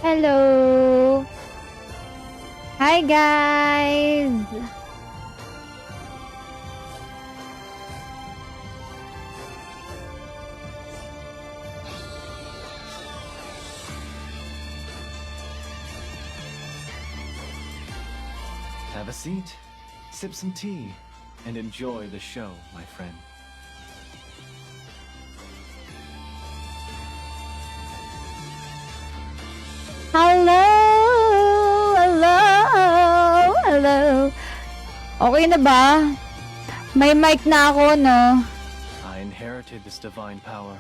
Hello! Hi guys! Have a seat, sip some tea, and enjoy the show, my friend. Hello! Hello! Hello! Okay na ba? May mic na ako, no? I inherited this divine power.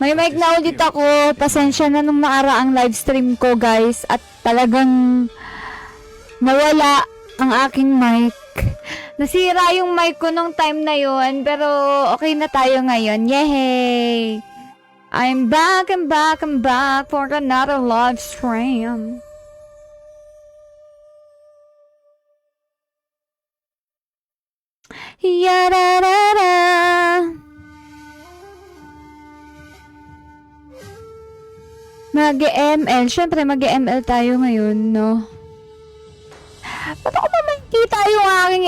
May mic na ulit ako. Pasensya na nung naaraang live stream ko, guys. At talagang nawala ang aking mic. Nasira yung mic ko nung time na yun. Pero okay na tayo ngayon. Yay! I'm back for another live stream. Yararara. Mag-ML. Siyempre, mag-ML tayo ngayon, no? Ba't ako makikita yung aking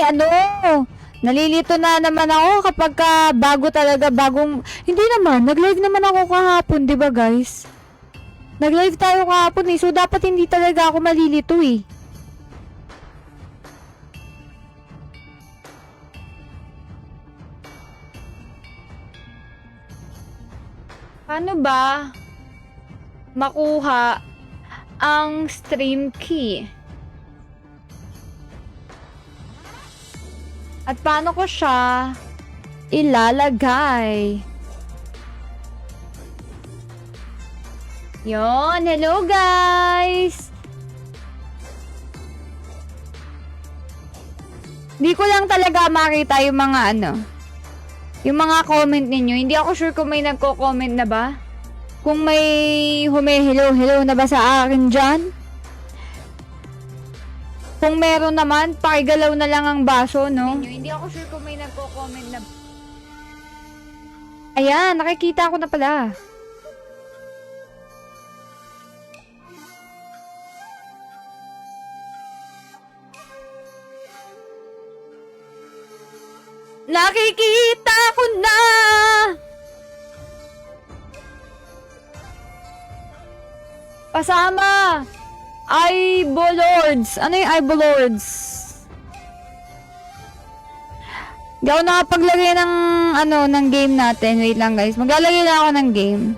nalilito na naman ako kapag bago talaga, hindi naman, nag-live naman ako kahapon, di ba guys? Nag-live tayo kahapon so dapat hindi talaga ako malilito eh. Paano ba makuha ang stream key? At paano ko siya ilalagay? Yon, hello guys! Hindi ko lang talaga makita yung mga yung mga comment ninyo. Hindi ako sure kung may nagko-comment na ba. Kung may hello na ba sa akin dyan? Kung meron naman, pakigalaw na lang ang baso, no? Hindi ako sure kung may nagko-comment na. Ayan, nakikita ko na pala. Nakikita ko na! Pasama! Ibolords. Ano yung Ibolords? Hindi ako nakapaglagay ng ng game natin. Wait lang guys. Maglalagay na ako ng game.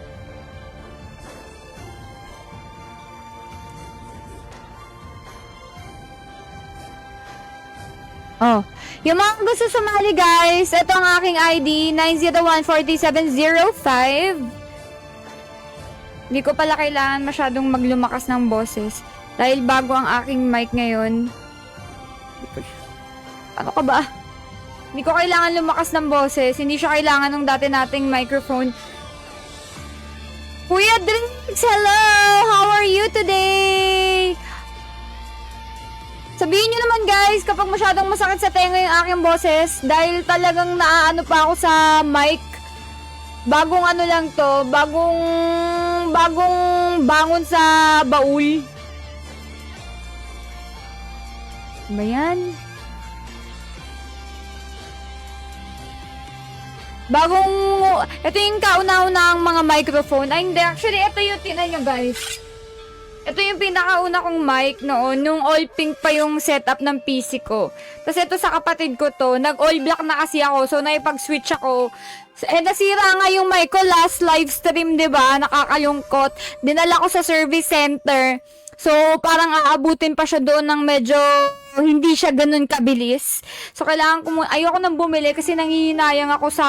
Oh. Yung mga gusto sumali guys, ito ang aking ID 901-4705. Hindi ko pala kailangan masyadong maglumakas ng boses. Dahil bago ang aking mic ngayon. Ano ka ba? Hindi ko kailangan lumakas ng boses. Hindi siya kailangan ng dati nating microphone. Kuya Drinks, hello! How are you today? Sabihin nyo naman guys, kapag masyadong masakit sa tenga yung aking boses. Dahil talagang naaano pa ako sa mic. Bagong lang to. Bagong bangon sa baul. Ba yan? Ito yung kauna-una ang mga microphone. Ay, hindi. Actually, ito yung tinan nyo, guys. Ito yung pinakauna kong mic noon. Nung all pink pa yung setup ng PC ko. Tapos ito sa kapatid ko to. Nag-all black na kasi ako. So, naipag-switch ako. Nasira nga yung mic ko last live stream, diba? Nakakalungkot. Dinala ko sa service center. So, parang aabutin pa siya doon ng medyo hindi siya ganun kabilis. So, kailangan ko ayoko nang bumili kasi nangihinayang ako sa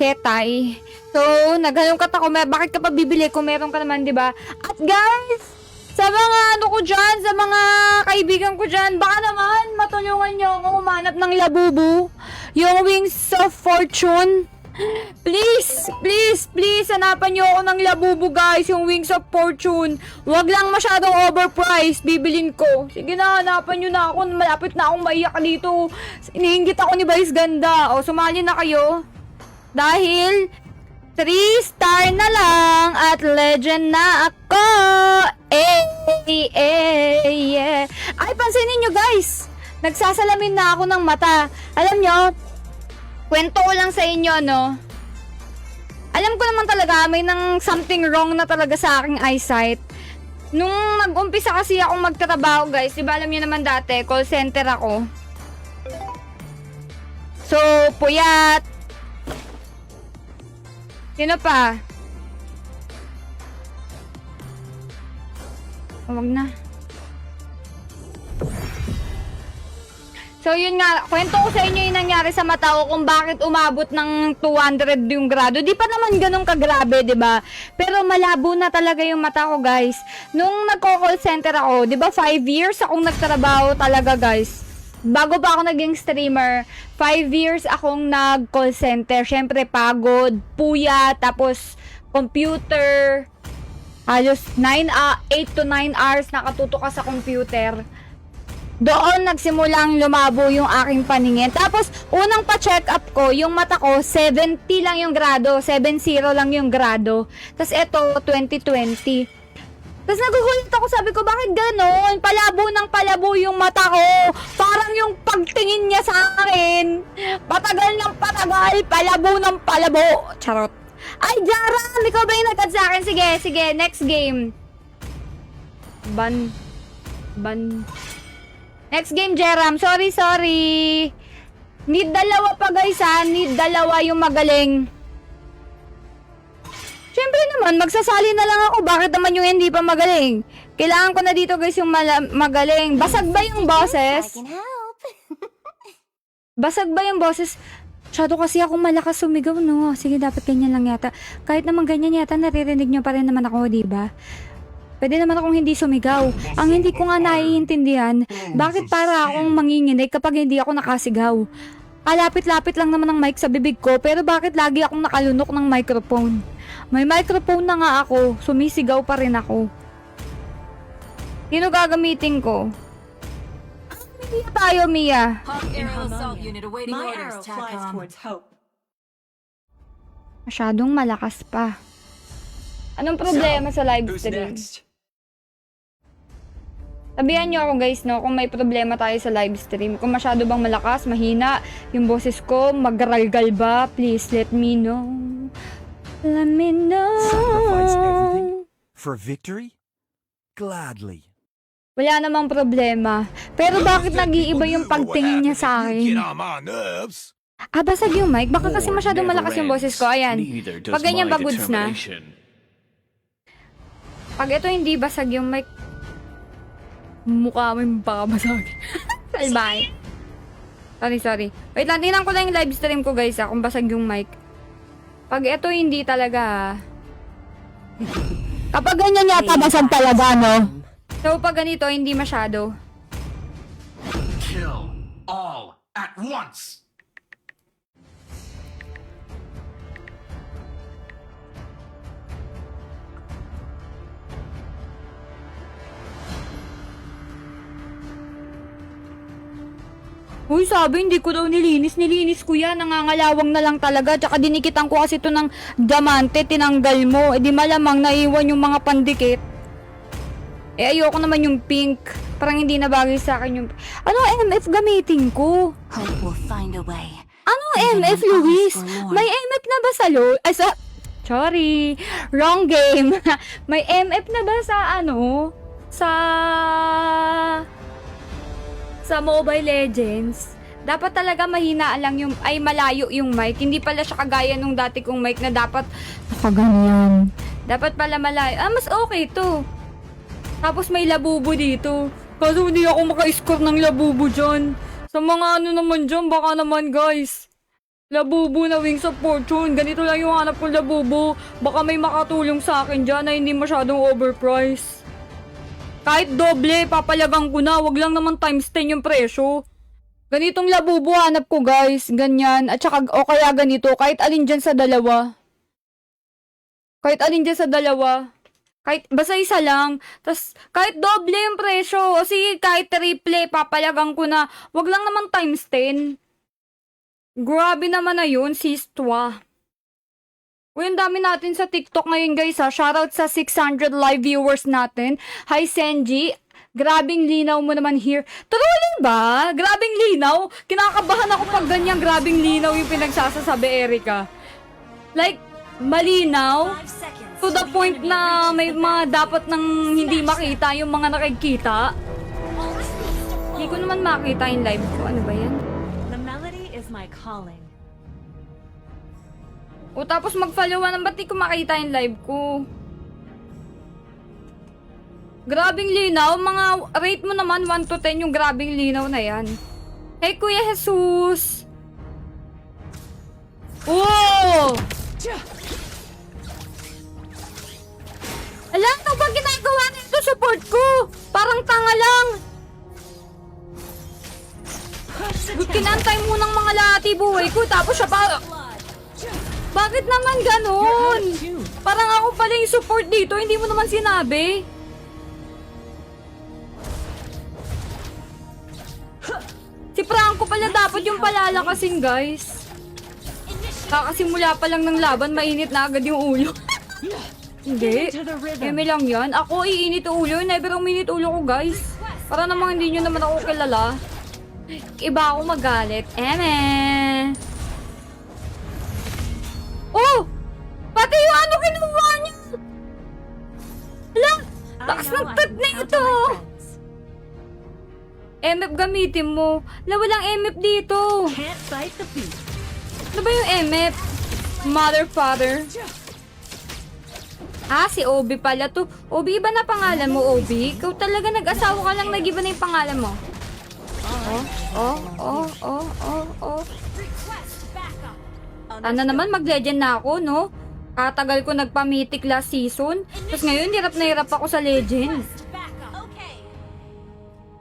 Hetay. So, naghalongkat ako, bakit ka pa bibili kung meron ka naman, diba? At guys, sa mga ko dyan, sa mga kaibigan ko dyan, baka naman matulungan nyo ako umanap ng labubu. Yung Wings of Fortune. Please, hanapan nyo ako ng labubu guys, yung Wings of Fortune. Wag lang masyadong overpriced, bibilin ko. Sige na, hanapan nyo na ako, malapit na akong maiyak dito. Iniinggit ako ni Vice Ganda. O, sumali na kayo. Dahil 3 star na lang at legend na ako. ko! Yeah. Ay, pansinin nyo guys! Nagsasalamin na ako ng mata. Alam nyo, kwento ko lang sa inyo, no? Alam ko naman talaga, may nang something wrong na talaga sa aking eyesight. Nung nag-umpisa kasi akong magtatrabaho, guys, diba alam nyo naman dati, call center ako. So, puyat. Sino pa? Huwag na. So, yun nga, kwento ko sa inyo yung nangyari sa mata ko kung bakit umabot ng 200 yung grado. Di pa naman ganun kagrabe, di ba? Pero malabo na talaga yung mata ko, guys. Nung nagko-call center ako, di ba 5 years akong nagtrabaho talaga, guys. Bago pa ako naging streamer, 5 years akong nag-call center. Syempre, pagod, puya, tapos computer. Halos 8 to 9 hours nakatutok ka sa computer. Doon nagsimulang lumabo yung aking paningin. Tapos, unang pa-check up ko, yung mata ko, 70 lang yung grado. 70 lang yung grado. Tapos, eto, 2020. Tapos, nagugulat ako, sabi ko, bakit ganon? Palabo ng palabo yung mata ko. Parang yung pagtingin niya sa akin. Patagal ng patagal, palabo ng palabo. Charot. Ay, Jaran! Ikaw ba yung nagkat sa akin? Sige, next game. Ban. Next game, Jeram. Sorry. Need dalawa pa, guys, ha? Need dalawa yung magaling. Siyempre naman, magsasali na lang ako. Bakit naman yung hindi pa magaling? Kailangan ko na dito, guys, yung magaling. Basag ba yung boses? Basag ba yung boses? Masyado kasi akong malakas sumigaw, no? Sige, dapat ganyan lang yata. Kahit naman ganyan yata, naririnig nyo pa rin naman ako, diba? Pwede naman akong hindi sumigaw. Ang hindi ko nga naiintindihan, bakit para akong manginginig kapag hindi ako nakasigaw? Kalapit-lapit lang naman ang mic sa bibig ko, pero bakit lagi akong nakalunok ng microphone? May microphone na nga ako, sumisigaw pa rin ako. Sino gagamitin ko? Mia tayo, Mia. Hawk Arrow Assault Unit awaiting My orders, arrow flies TACOM. towards hope. Masyadong malakas pa. Anong problema sa live Who's stream? next? Sabihan nyo ako, guys, no, kung may problema tayo sa live stream. Kung masyado bang malakas, mahina, yung boses ko, magralgal ba, please let me know. Let me know. Sacrifice everything for victory? Gladly. Wala namang problema. Pero bakit nag-iiba yung pagtingin niya sa akin? Ah, basag yung mic? Baka kasi War masyadong never malakas yung ends. boses ko. Ayan. Neither does Pag ganyan my ba goods na? determination. Pag ito hindi basag yung mic, mukha mo yung pakabasag. Salbahe. Sorry. Wait lang, tingnan ko lang yung live stream ko, guys, kung basag yung mic. Pag ito hindi talaga, kapag ganyan yata basag talaga, no? So, pag ganito, hindi masyado. Kill all at once. Uy, sabi, hindi ko daw nilinis. Nilinis ko yan. Nangangalawang na lang talaga. Tsaka dinikitan ko kasi ito ng diamante. Tinanggal mo. E di malamang naiwan yung mga pandikit. Eh, ayoko naman yung pink. Parang hindi na bagay sa akin yung... Ano MF gamitin ko? Hope will find a way. Anong MF, Luis? May MF na ba sa Ay, sa... Sorry. Wrong game. May MF na ba sa ano? Sa Mobile Legends? Dapat talaga mahina lang yung... Ay, malayo yung mic. Hindi pala siya kagaya nung dati kong mic na dapat... Nakaganyan. Dapat pala malayo. Ah, mas okay to. Tapos may labubo dito. Kaso hindi ako maka-score ng labubo dyan. Sa mga ano naman dyan, baka naman guys. Labubo na Wings of Fortune. Ganito lang yung hanap kong labubo. Baka may makatulong sa akin dyan na hindi masyadong overpriced. Kahit doble, papalagang ko na. Wag lang naman times 10 yung presyo. Ganitong labubo hanap ko guys. Ganyan. At saka, o kaya ganito. Kahit alin dyan sa dalawa. Kahit basta isa lang. Tas kahit doble yung presyo. O sige, kahit triple, papalagang ko na. Wag lang naman times 10. Grabe naman na yun, sis Twa. Uy, ang dami natin sa TikTok ngayon guys ha. Shoutout sa 600 live viewers natin. Hi Senji. Grabing linaw mo naman here. Tuloy ba? Grabing linaw? Kinakabahan ako pag ganyang grabing linaw yung pinagsasasabi, Erica. Like, malinaw? 5 seconds. To the point na may mga dapat nang hindi makita yung mga nakikita. Hindi ko naman makita yung live ko. Ano ba yan? The melody is my calling. O tapos mag-followan, ba't di ko makita yung live ko? Grabing linaw, mga rate mo naman 1 to 10 yung grabing linaw na yan. Hey Kuya Jesus! Oh! Alam, ano ba ginagawa nito support ko? Parang tanga lang. Kinantay mo ng mga lati buhay ko, tapos siya pa... Bakit naman ganun? Parang ako pala yung support dito, hindi mo naman sinabi. Si Franco pala dapat yung palalakasin, guys. Kakasimula pa lang ng laban, mainit na agad yung ulo. Hindi. Eme lang yan. Ako iinit ulo, never uminit ulo ko, guys. Para namang hindi nyo naman ako kilala. Iba ako magalit. Eme. Oh! Pati yung ano kinuha niya! Alam! Takas ng tat na ito! MF gamitin mo. Wala, walang MF dito. Can't fight the beat. Ano ba yung MF? Mother, father. Ah, si Obi pala to. Obi, iba na pangalan mo, Obi. Ikaw talaga nag-asawa ka lang, nag-iba na yung pangalan mo. Oh. Sana naman mag-legend na ako, no? Katagal ko nagpa-mythic last season. Tapos ngayon, hirap na hirap ako sa legend.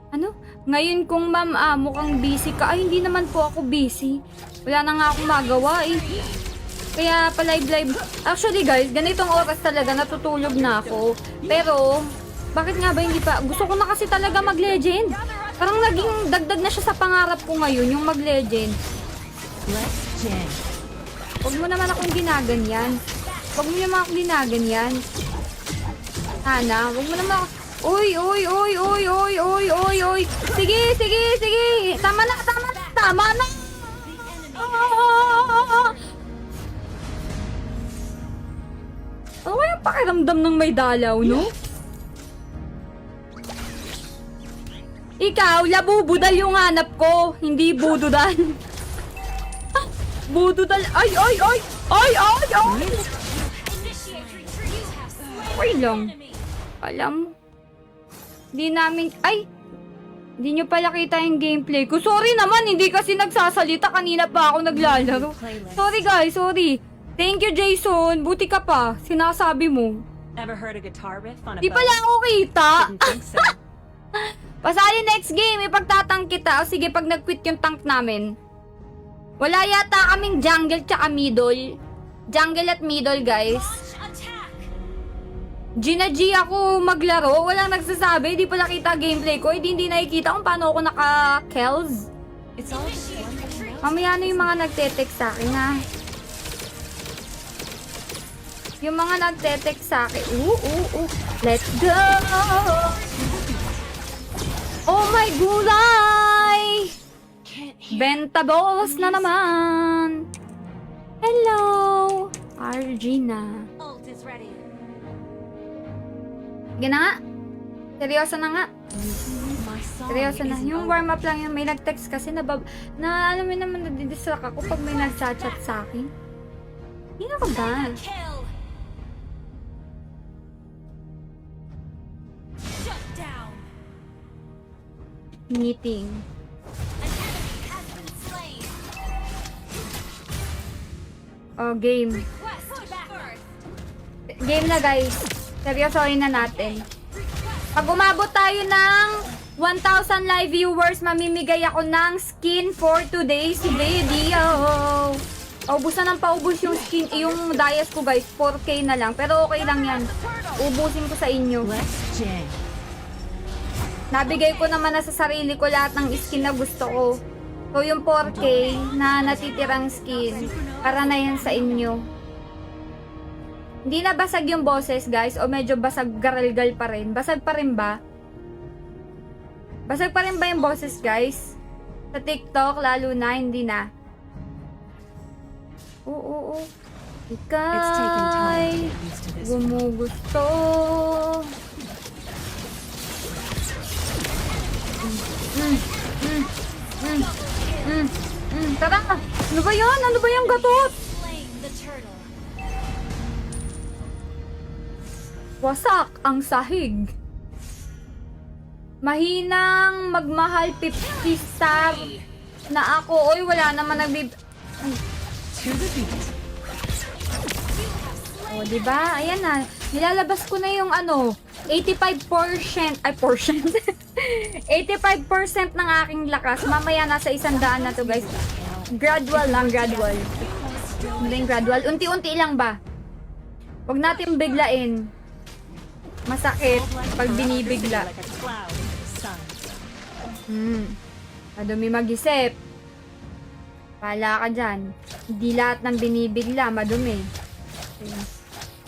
Ano? Ngayon kung ma'am, mukhang busy ka. Ay, hindi naman po ako busy. Wala na nga akong magawa eh. Kaya pa-live. Actually guys, ganitong oras talaga natutulog na ako. Pero, bakit nga ba hindi pa? Gusto ko na kasi talaga mag-legend. Parang naging dagdag na siya sa pangarap ko ngayon, yung mag-legend. Let's jam. Huwag mo naman akong ginaganyan. Huwag mo naman akong ginaganyan. Sana, huwag mo naman ako... Uy. Sige. Tama na. Ano kaya pakiramdam ng may dalaw, no? Ikaw, labubudal yung hanap ko, hindi bududal. Bududal. Ay! Okay lang. Alam, hindi namin, hindi nyo pala kita yung gameplay ko. Sorry naman, hindi kasi nagsasalita. Kanina pa ako naglalaro. Sorry guys, sorry. Thank you Jason, buti ka pa. Sinasabi mo. Ever heard a guitar riff on a Di boat? pala ako kita. Didn't think so. Pasali next game, ipagtatang kita. O sige, pag nag-quit yung tank namin. Wala yata kaming jungle tsaka middle. Jungle at middle, guys. G ako maglaro. Walang nagsasabi. Di pala kita gameplay ko. Hindi nakikita kung paano ako naka-kells. It's all just one thing. Mamaya na yung mga nagte-text sa akin, ha? Yung mga nagte-text sa akin. Let's go! Oh my gulay! Ventables na naman! Hello! Argina. Ult is ready. Gina nga. Seryoso na nga. My song Seryoso na. is Yung warm-up lang yung may nag-text kasi na alam mo naman nadidistract ako pag may nag-chat sa akin. Sino ka ba? Kill. Shut down. Meeting. An enemy has been slain. Oh, game. Request backup. Game na guys. Seryosohin na natin. Pag umabot tayo ng 1,000 live viewers, mamimigay ako ng skin for today's video. Ubus na ng paubos yung skin, yung dias ko guys. 4K na lang. Pero okay lang yan. Ubusin ko sa inyo. Let's jam. Nabigay ko naman na sa sarili ko lahat ng skin na gusto ko. So yung 4K na natitirang skin, para na yan sa inyo. Hindi na basag yung boses, guys, o medyo basag garalgal pa rin. Basag pa rin ba? Basag pa rin ba yung boses, guys? Sa TikTok, lalo na, hindi na. Oo. It's taken time to Ika'y get used to this. gumugusto. Tara! Ano ba yan? Ano ba yung gatot? Slain the turtle. Wasak ang sahig. Mahinang magmahal 50 star na ako. Oy, wala naman To the beat. O, diba? Ayan na. Nilalabas ko na yung 85% 85% ng aking lakas. Mamaya nasa 100 na to, guys. Gradual lang, gradual. Hindi gradual. Unti-unti lang ba? Huwag natin biglain. Masakit pag binibigla. Like a cloud in the sun. Madumi mag-isip. Pala ka dyan. Hindi lahat ng binibigla, madumi.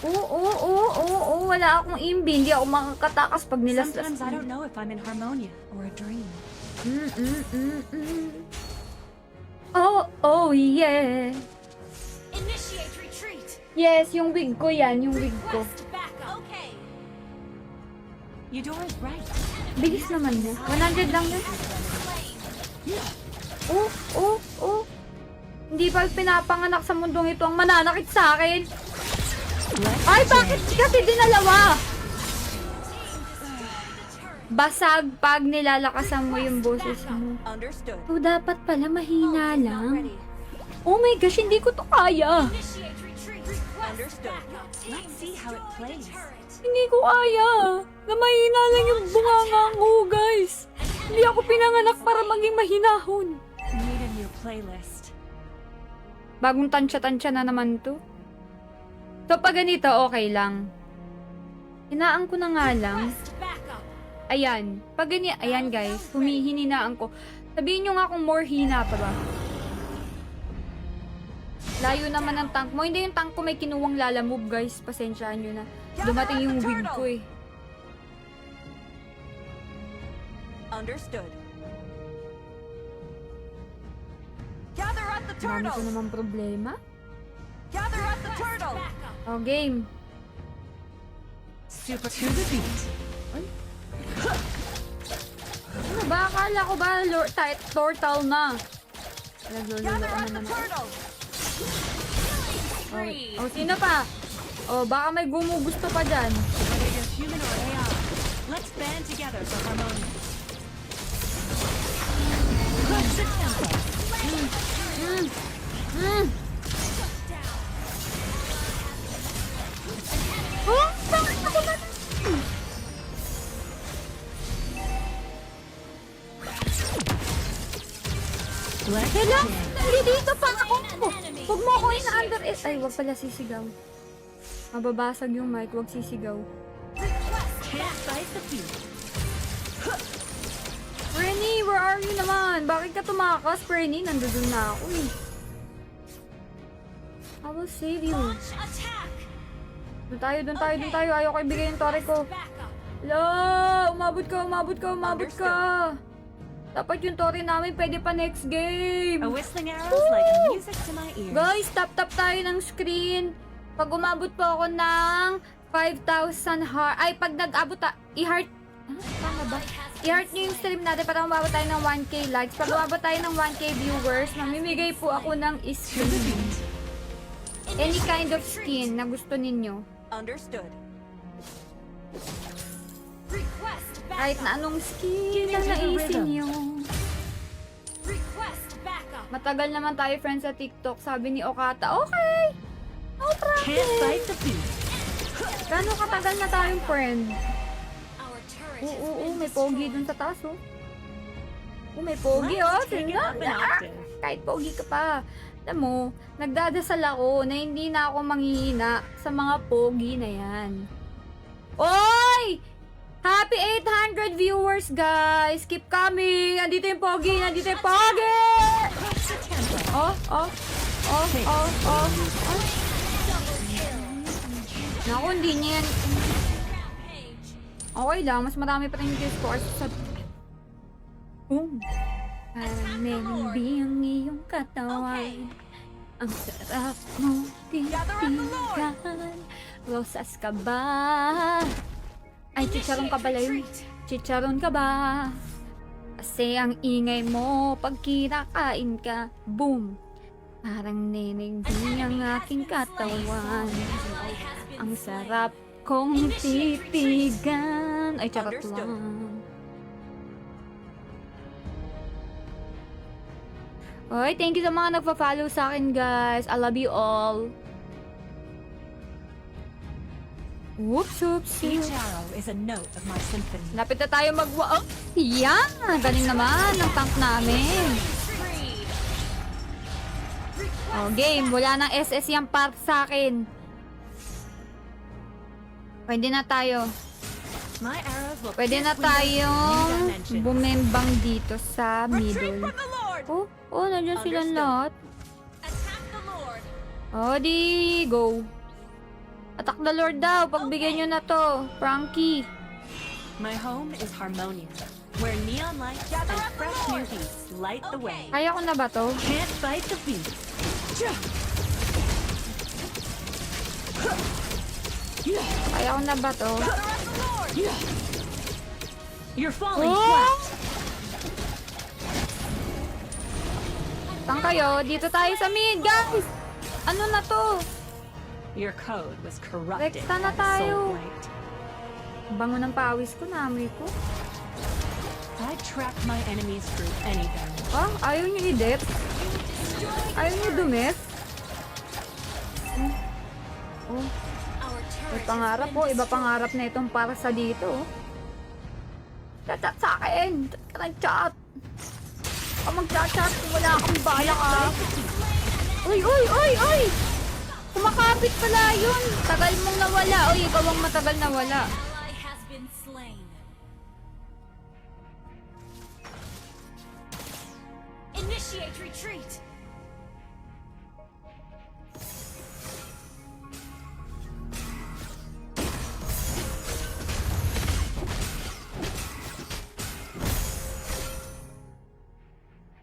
Oo. Wala akong imbi. Hindi ako makakatakas pag nilaslas. Sometimes I don't know if I'm in harmonia or a dream. Oh, yeah. Initiate retreat. Yes, yung wig ko yan. Yung wig ko. Request backup. Okay. Eudora's right. Bilis naman yan. 100 lang yun. Oh. Hindi pa pinapanganak sa mundong ito ang mananakit sa akin. Ay, bakit kasi dinalawa? Basag pag nilalakasan mo yung boses mo. Understood. So, dapat pala mahina lang. Oh my gosh, hindi ko to kaya. Initiate retreat. Request Understood. backup. Let's see how it plays. Hindi ko kaya. Na mahina lang yung bunganga ko, guys. Hindi ako pinanganak para maging mahinahon. Need a new playlist. Bagong tansya-tansya na naman to. So, pag ganito, okay lang. Hinaan ko na nga lang. Request backup. Ayan. Pag ganyan, ayan guys, humihininaan ko. Sabihin nyo nga kung more hina pa ba. Layo naman ng tank mo. Hindi yung tank ko may kinuwang lalamove, guys. Pasensyaan nyo na. Dumating yung wig ko eh. Understood. Marami ko naman problema. Request backup. Oh, game. Super to the beat. Ano ba? Akala ko ba turtle na? Naglulolo ko naman ako. Oh, sino pa? Oh, baka may gumugusto pa dyan. Whether you're human or AI, let's band together for harmony. Push the tempo. Oh, bakit ako na? Let's Hello? jam. Hindi dito pa ako. Huwag mo ako ina-under... Ay, wag pala sisigaw. Mababasag yung mic, wag sisigaw. Can't fight the fear. Rennie, where are you naman? Bakit ka tumakas, Rennie? Nandun na ako eh. I will save you. Launch attack. Doon tayo. Ayoko ibigay yung tore ko. Backup. Hello! Umabot ka! Dapat yung tore namin pwede pa next game. A whistling arrow's like music to my ears. Guys, tap tayo ng screen. Pag umabot po ako ng 5,000 heart, ay pag nag-abot i-heart, tama ba? I-heart nyo yung stream natin para umabot tayo ng 1k likes. Pag umabot tayo ng 1k viewers, mamimigay po ako ng skin. Any kind of skin na gusto ninyo. Understood. Request Kahit backup. na anong skin na naisin nyo. Request backup. Matagal naman tayo friends sa TikTok. Sabi ni Okata, okay. No problem. Can't fight the fear. Gano'ng katagal na tayong friend? Our turret has Oo, been may pogi dun sa taas, oh. May pogi, oh. Let's take it up an octave. Kahit pogi ka pa. Alam mo, nagdadasal ako na hindi na ako manghihina sa mga pogi na yan. Oy! Happy 800 viewers, guys! Keep coming! Andito yung pogi! Push the tempo. Oh. Naku, hindi niya yan. Rampage. Okay lang, mas marami pa rin yung scores sa... Parang melody ang iyong katawan. Ang sarap mo titigan. Rosas ka ba? Ay, chicharon ka pala yun. Chicharon ka ba? Kasi ang ingay mo pag kinakain ka. Boom! Parang nenegdi ang aking katawan. Ang sarap kong titigan. Ay, charot lang. Oy, thank you sa mga nagpa-follow sa akin, guys. I love you all. Whoops, whoops, Each whoops. arrow is a note of my symphony. Lapit na tayo mag-wa... Oh, yan! Galing naman ng tank namin. Oh, game. Wala nang SS yung part sa akin. Pwede na tayo. My arrows will Pwede na pierce windows in tayong new dimensions. bumembang dito sa middle. Oh, nandiyan silang lahat. Attack the Lord. Oh, di go. Attack the Lord daw. Pagbigyan nyo na to. Frankie. My home is Harmonia, where neon lights and fresh new beats light the way. Kaya ko na ba to? Can't fight the beat. Kaya ko na ba to? You're falling Oh! flat. Saan kayo? Dito tayo sa mid, guys! Ano na to? Your code was corrupted Rekta na by tayo. Soulblight. Bango ng pawis ko, naamoy ko. I track my enemies through anything. Ah, ayaw nyo i-dep? Ayaw nyo dumep? Oh, Our may turret pangarap po. Iba pangarap na itong para sa dito. oh. Chat sa akin! Chat ka ng chat! Kung mag-chat, wala akong balak ah! Uy, uy, uy, uy! Kumakapit pala yun! Tagal mong nawala. Uy, ikaw ang matagal nawala. ally has been slain. Initiate retreat.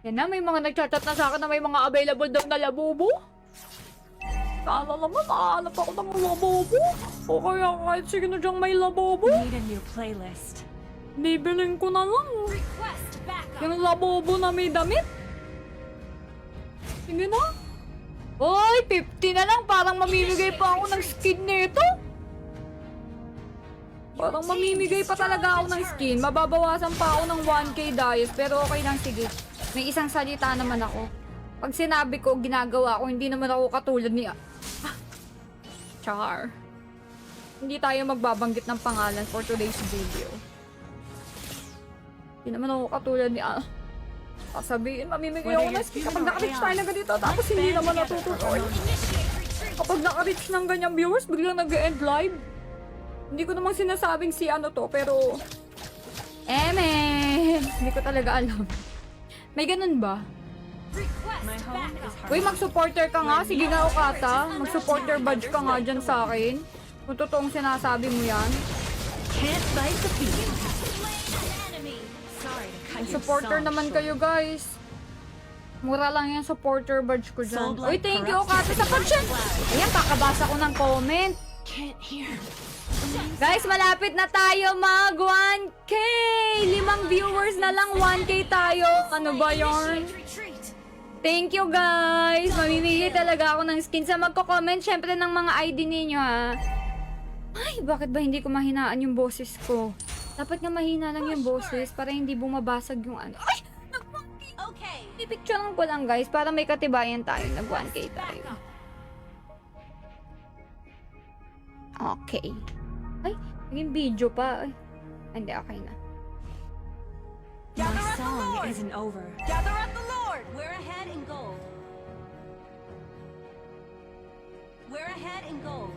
Yan na, may mga nagchat-chat na sa akin na may mga available daw na labubo. Sana naman, nakahanap ako ng labubo. O kaya kahit sino dyang may labubo. Need a new playlist. Bibiling ko na lang. Request backup. Yung labubo na may damit. Sige na. Oy, 50 na lang. Parang mamimigay pa ako ng skin nito. Parang mamimigay pa talaga ako ng skin. Mababawasan pa ako ng 1k dice. Pero okay lang, sige. May isang salita naman ako. Pag sinabi ko, ginagawa ko, hindi naman ako katulad ni... Char. Hindi tayo magbabanggit ng pangalan for today's video. Hindi naman ako katulad ni... sasabihin, mamimigay ako ng skin kapag naka-reach tayo na ganito. Tapos hindi naman natutuloy. Initiate retreat. Kapag naka-reach ng ganyang viewers, biglang nag-end live. Hindi ko namang sinasabing si ano to, pero... men! Hindi ko talaga alam. May ganun ba? Request My home is backup. Uy, mag-supporter ka nga. Sige nga, Okata. Mag-supporter badge ka nga dyan sa akin. Kung totoong sinasabi mo yan. Can't fight the beat. Slain an enemy. Sorry to cut your Supporter song naman short. kayo, guys. Mura lang yung supporter badge ko dyan. Sold like Uy, thank you, corrupt Okata, sa pag-share. Ayan, kakabasa ko ng comment. Can't hear. Guys, malapit na tayo mag 1K! 5 viewers na lang, 1K tayo. Ano ba yun? Initiate retreat. Thank you, guys! Mamimigay talaga ako ng skin sa magko-comment, syempre, ng mga ID ninyo, ha? Ay, bakit ba hindi ko mahinaan yung boses ko? Dapat nga mahina lang yung boses para hindi bumabasag yung ano. Ay! Nag-1K! Okay. Pipicturean ko lang, guys, para may katibayan tayo. Nag-1K tayo. Backup. Okay. Ay, naging video pa. Ay, hindi, okay na. My song isn't over. Gather at the Lord. We're ahead in gold. We're ahead in gold.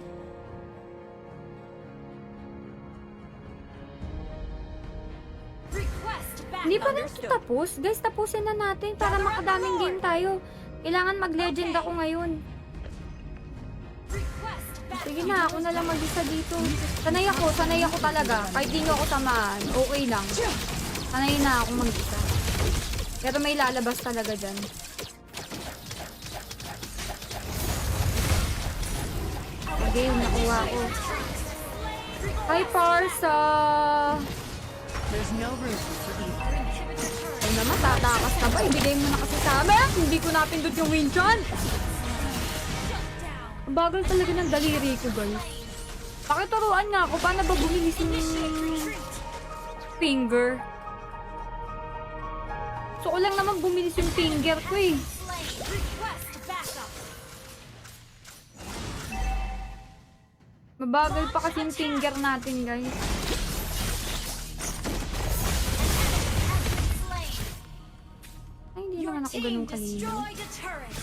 Request backup. Hindi pa rin ito tapos. Guys, tapusin na natin para makadaming game tayo. Kailangan mag-legend ako ngayon. Request backup. Ito Sige na, ako na lang mag-isa dito. Sanay ako talaga. Kahit di nyo ako tamaan, okay lang. Sanay na ako mag-isa. Pero may lalabas talaga dyan. Okay, nakuha ko. Hi, Parsa! There's no room for evil. Ay naman, tatakas ka ba? Ibigay mo na kasi sa amin. Hindi ko napindot yung win chant. Ang bagal talaga ng daliri ko, guys. Pakituruan nga ako, paano ba bumilis yung finger? So, ko lang naman bumilis yung finger ko eh. Request backup. Mabagal pa kasi yung finger natin, guys. Ay, hindi Your naman ako team ganun kanina. destroyed a turret.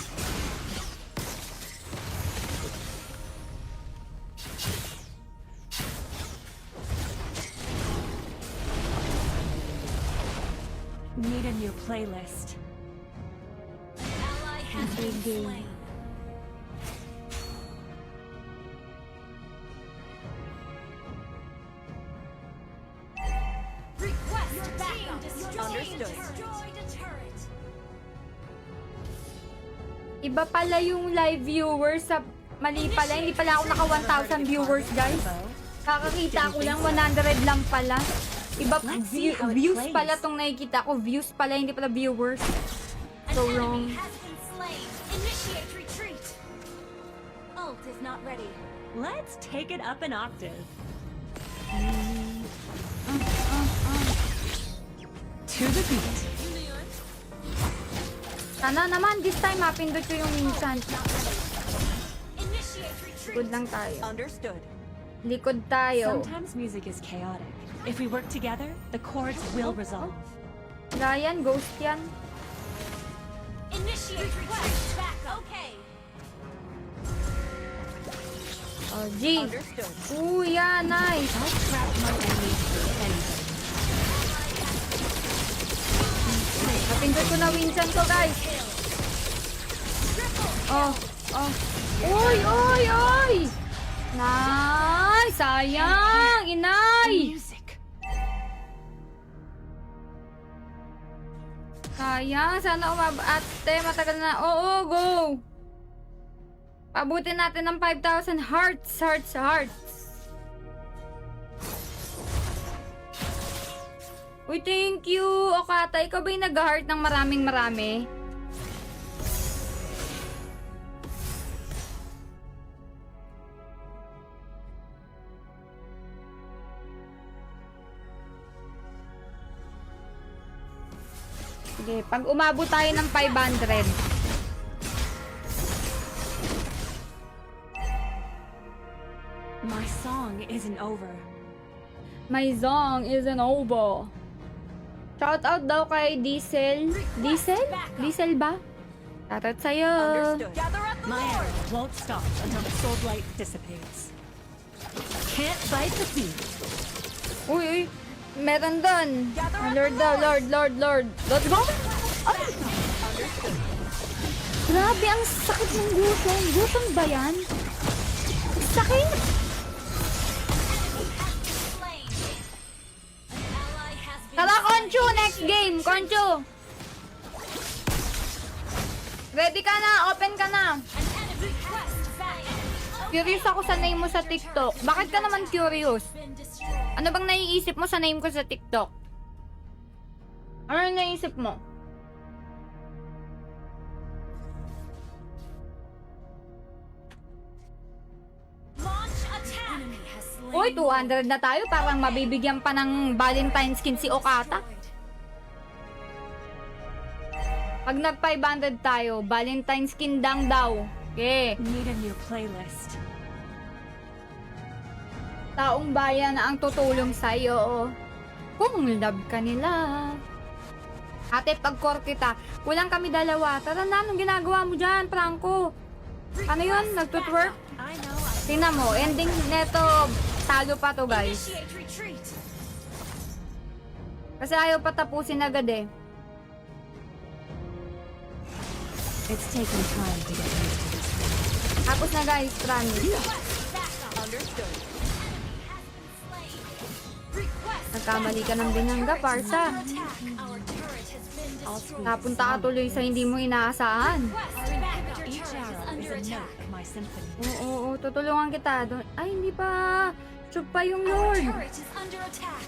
Need a new playlist. An ally has been slain. Request backup. Understood. Destroyed a turret. Iba pala yung live viewers sa mali pala. Hindi pala ako naka 1,000 viewers, guys. Kakakita ko lang 100 lang pala. Iba Let's see how it views plays. pala tong nakikita ko. Views pala, hindi pala viewers. An So enemy wrong. has been slain. Initiate retreat. Ult is not ready. Let's take it up an octave. To the beat. Sana naman, this time mapindot ko yung minsan. Initiate retreat. Likod lang tayo. Understood. Likod tayo. Sometimes music is chaotic. If we work together, the chords will resolve. Ryan, ghost yan. Initiate request backup. Okay. Oh, G. Understood. Ooh, yeah, nice. I'll trap my enemies for anything. Napindot ko na minsan to, guys. Oh, oh. Uy, uy, uy! Nice! Sayang! Inay! Music. Sayang, sana ate, matagal na. Oo, go! Pabutin natin ng 5,000 hearts, hearts, hearts. Uy, thank you, Okata. Ikaw ba yung nag-heart ng marami? Sige, pag umabot tayo ng 500. My song isn't over. My song isn't over. Shout out daw kay Diesel. Diesel? Diesel ba? Shout out sa'yo. Understood. My arrow won't stop until the soul light dissipates. Can't fight the fiend. Uy, uy. Meron doon. Lord daw, Lord. Let's go! Ay! Grabe, ang sakit ng gutom. Gutom ba yan? Sakit! Slain. An ally has been Tara, Conchu! Next game! Conchu! Ready ka na! Open ka na! an enemy request backup. Curious ako sa name mo sa TikTok. Bakit ka naman curious? Been destroyed. Ano bang naiisip mo sa name ko sa TikTok? Ano yung naiisip mo? Launch attack. Enemy has slain. Uy, 200 na tayo. Parang mabibigyan pa ng Valentine skin si Okata. Pag nag 500 tayo, Valentine skin dang daw. Okay. Need a new playlist. Taong bayan na ang tutulong sa'yo. Kung love ka nila. Ate, pag-core kita, kulang kami dalawa. Tara na, anong ginagawa mo dyan, Franco? Ano yun? Nagtutwork? I know. Tingnan mo, ending neto, talo pa to, guys. Initiate retreat. Kasi ayaw pa tapusin agad eh. It's taken time to get used to this. Tapos na, guys, promise. Request backup. nagkamali ka ng binangga, Parsa. Our turret has been destroyed. Napunta ka tuloy sa hindi mo inaasahan. Request backup. Your Each turret is arrow is under a attack. note of my symphony. Oo, tutulungan kita doon. Ay, hindi pa. Shoot pa yung Our Lord. turret is under attack.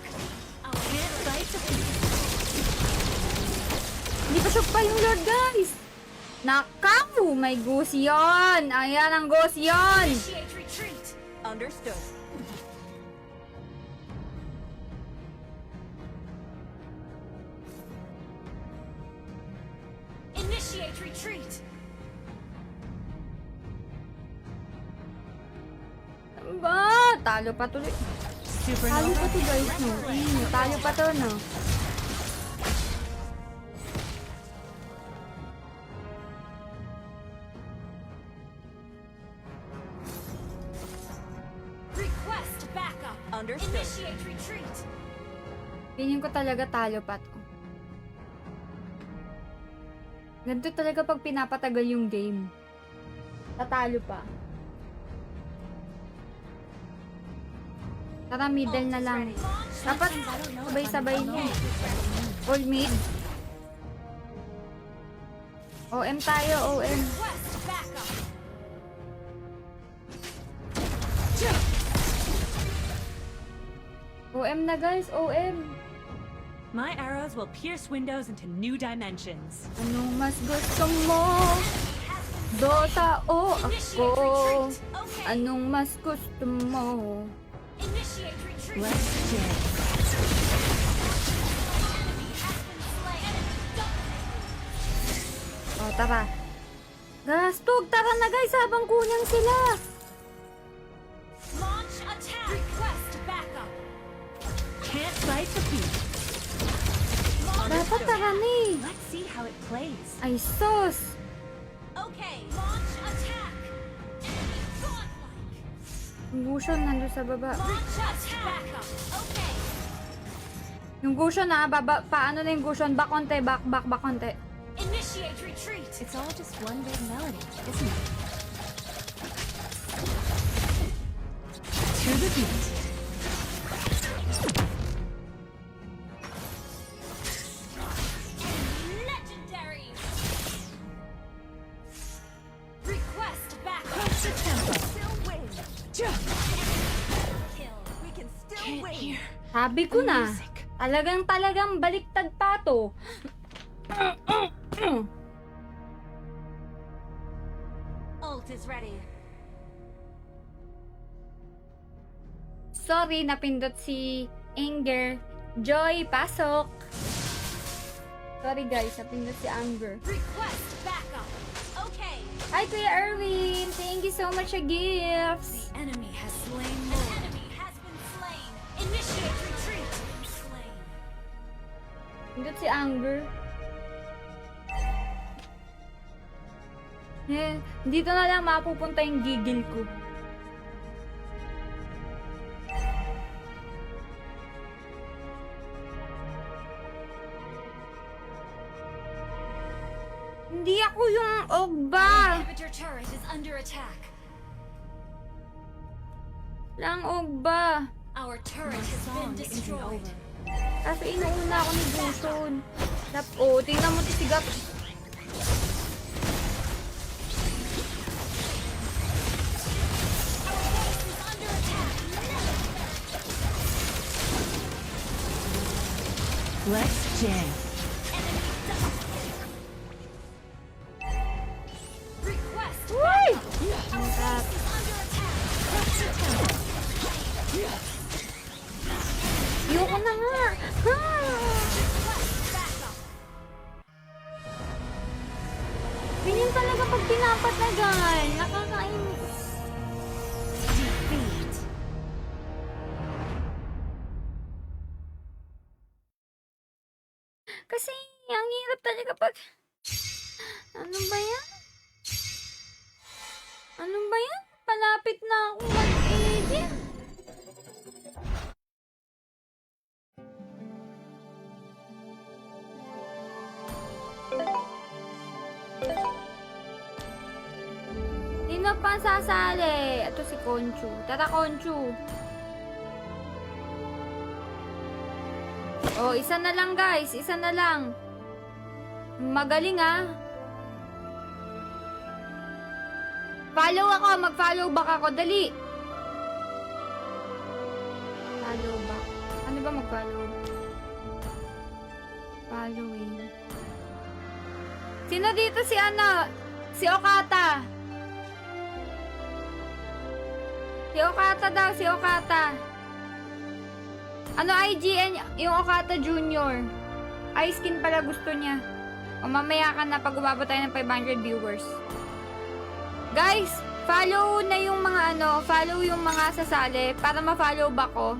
Our Can't fight the feet. Hindi pa shoot pa yung Lord, guys. Nakaw! May goose yun. Ayan ang goose yun. initiate retreat. Understood. Initiate retreat. Ba, talo pa tuloy. Talo pa to, guys, no? Talo pa to, no? Request backup. Understood. Initiate retreat. Piling ko talaga talo pa to. Ganito talaga pag pinapatagal yung game. Tatalo pa. Tara, middle na lang. Dapat sabay-sabay niya. All mid. OM tayo, OM. Request backup. OM na guys, OM. My arrows will pierce windows into new dimensions. Anong mas gusto mo? Dota o ako? Anong mas gusto mo? Initiate retreat. Let's jam. O, tara. Gastog, tara na guys, habang kulang sila. Launch attack. Request backup. Can't fight the feet. Dapat tara na eh. Let's see how it plays. Ay, sos. Okay. Launch attack. Godlike. Yung Gusion nandun sa baba. Launch attack. Backup. Okay. Yung Gusion na, baba, paano na yung Gusion? Back konti, back konti. Initiate retreat. It's all just one big melody, isn't it? To the beat. Legendary. Request backup. Push the tempo. Still win. Jump. Kill. We can still Can't win. hear. Sabi ko na, Music. talagang baliktad pa to. Ult is ready. Sorry, napindot si Anger. Joy, pasok. Sorry guys, napindot si Amber. Request backup. Okay. Hi, Kuya Erwin. Thank you so much for gifts. The enemy has slain more. An enemy has been slain. Initiate retreat. Slain. Pindot si Amber. Dito na lang mapupunta yung gigil ko. Hindi ako yung Ogba. Inhibitor turret is under attack. Lang Ogba. Our turret has been destroyed. Kasi inuuna ako ni Gusion. Tingnan mo si Gap. Our base is under attack. Let's jam. Request Uy! backup. Our base is under attack. Ayoko na nga. Request backup. Ganyan talaga pag pinapatagal. Nakakainis. Defeat. Kasi ang hirap talaga pag... Ano ba yan? Ano ba yan? Palapit na ako mag-edit. Sino pa sasali? Ito si Conchu. Tara, Conchu. Oh, isa na lang guys. Isa na lang. Magaling ah. Follow ako. Mag-follow back ako. Dali. Follow back. Ano ba mag-follow? Following. Sino dito si ano? Si Okata. Si Okata daw. Si Okata. Ano IGN? Yung Okata Junior. Ice skin pala gusto niya. O mamaya ka na pag umabot tayo ng 500 viewers. Guys, follow na yung mga ano, follow yung mga sasali para ma-follow back ko.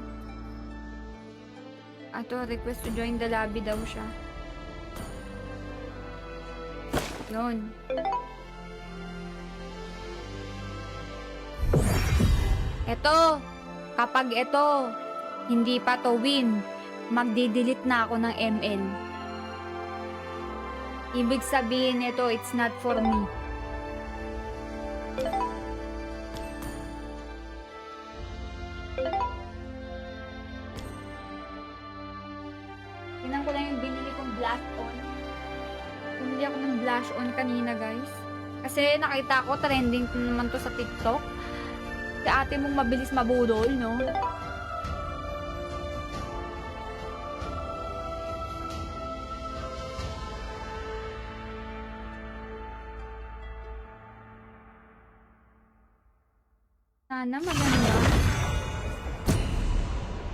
Ato, request to join the lobby daw siya. Yun. Eto, kapag eto, hindi pa to win, magdi-delete na ako ng ML. Ibig sabihin ito, it's not for me. Tingnan ko lang yung binili kong blast on. Bumili ako ng blush on kanina guys. Kasi nakita ko trending naman to sa TikTok. Si ate mong mabilis mabudol, no? Sana maganda.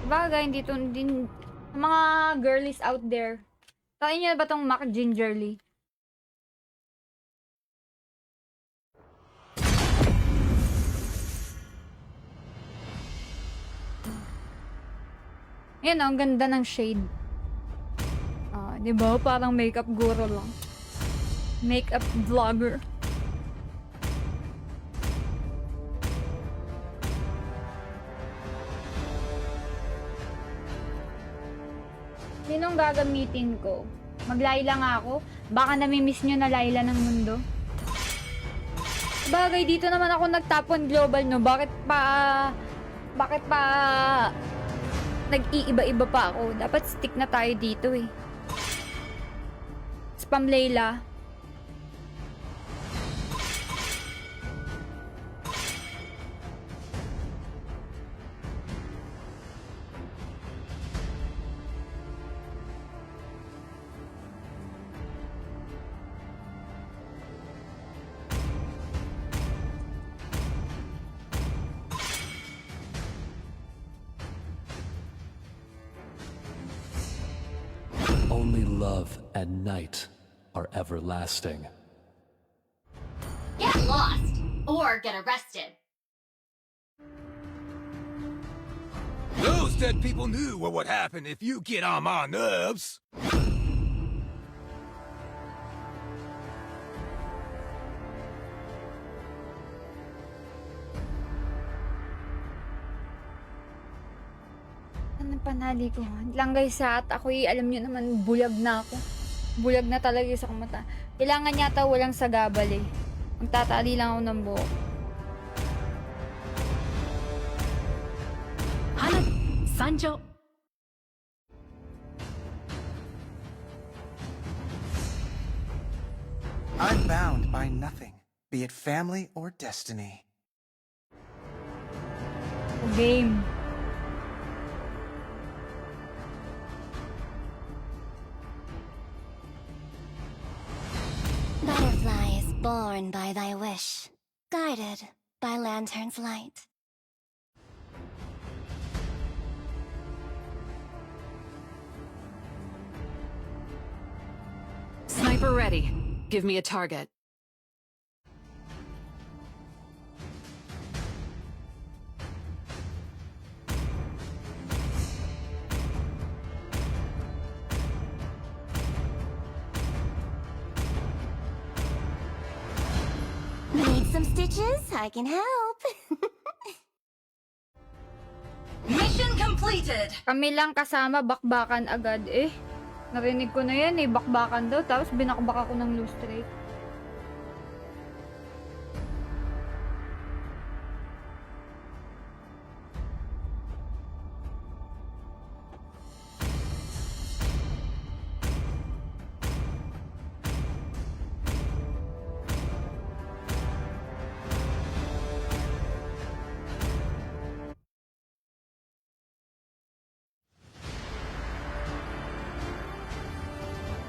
Bagay, hindi to din mga girlies out there. Try niyo ba tong Mac Gingerly? Yan, ang ganda ng shade. Ah, 'di ba? Parang makeup guru lang. Makeup vlogger. Sinong gagamitin ko? Mag-Layla nga ako? Baka namimiss nyo na Layla ng mundo? Bagay, dito naman ako nagtapon global, no? Bakit pa nag-iiba-iba pa ako? Dapat stick na tayo dito, eh. Spam Layla. Only love and night are everlasting. Get lost or get arrested. Those dead people knew what would happen if you get on my nerves. Ano panali ko? Lang guys at ako'y alam nyo naman bulag na ako. Bulag na talaga sa mata. Kailangan yata walang sagabal eh. Magtatali lang ako ng buhok. Hana, Sanjo. I'm bound by nothing, be it family or destiny. Game. Butterfly is born by thy wish, guided by lantern's light. Sniper ready. Give me a target. Need some stitches? I can help. Mission completed. Kami lang kasama, bakbakan agad eh. Narinig ko na yan eh, bakbakan daw. Tapos binakbak ako ng loose straight.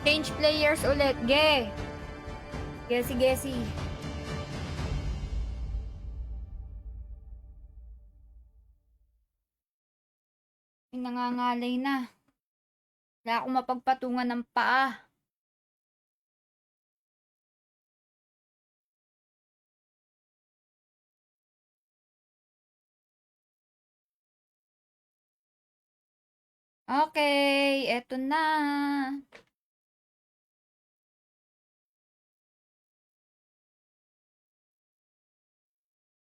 Change players ulit. Gesi. Nangangalay na. Wala akong mapagpatungan ng paa. Okay, eto na.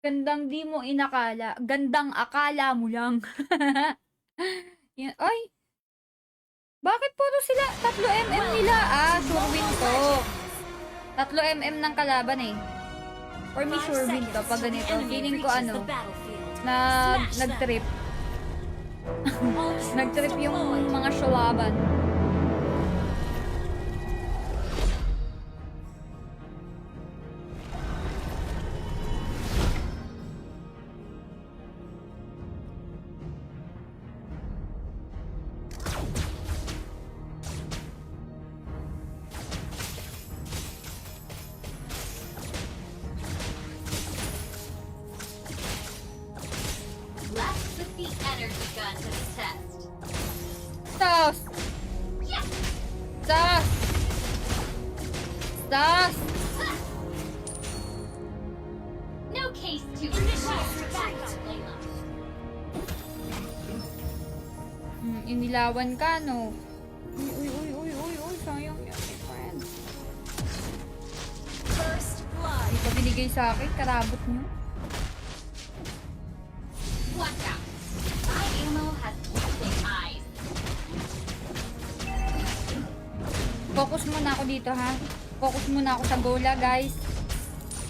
Gandang di mo inakala. Gandang akala mo lang. Yan. Ay! Bakit puro sila? 3 mm nila. Ah, sure win to. 3 mm ng kalaban eh. For me, sure win to. Pag ganito, feeling ko ano, nag-trip. Nag-trip yung mga shalaban. Let's put the energy gun to the test. Stas! Stas! Stas! No case to initiate backup, Layla. Inilawan ka, no? Uy, sayang yan, my friend. First blood. Hindi pa binigay sa akin, karabot nyo. Watch out. My ammo has piercing eyes. Focus muna ako dito, ha? Focus muna ako sa gola, guys.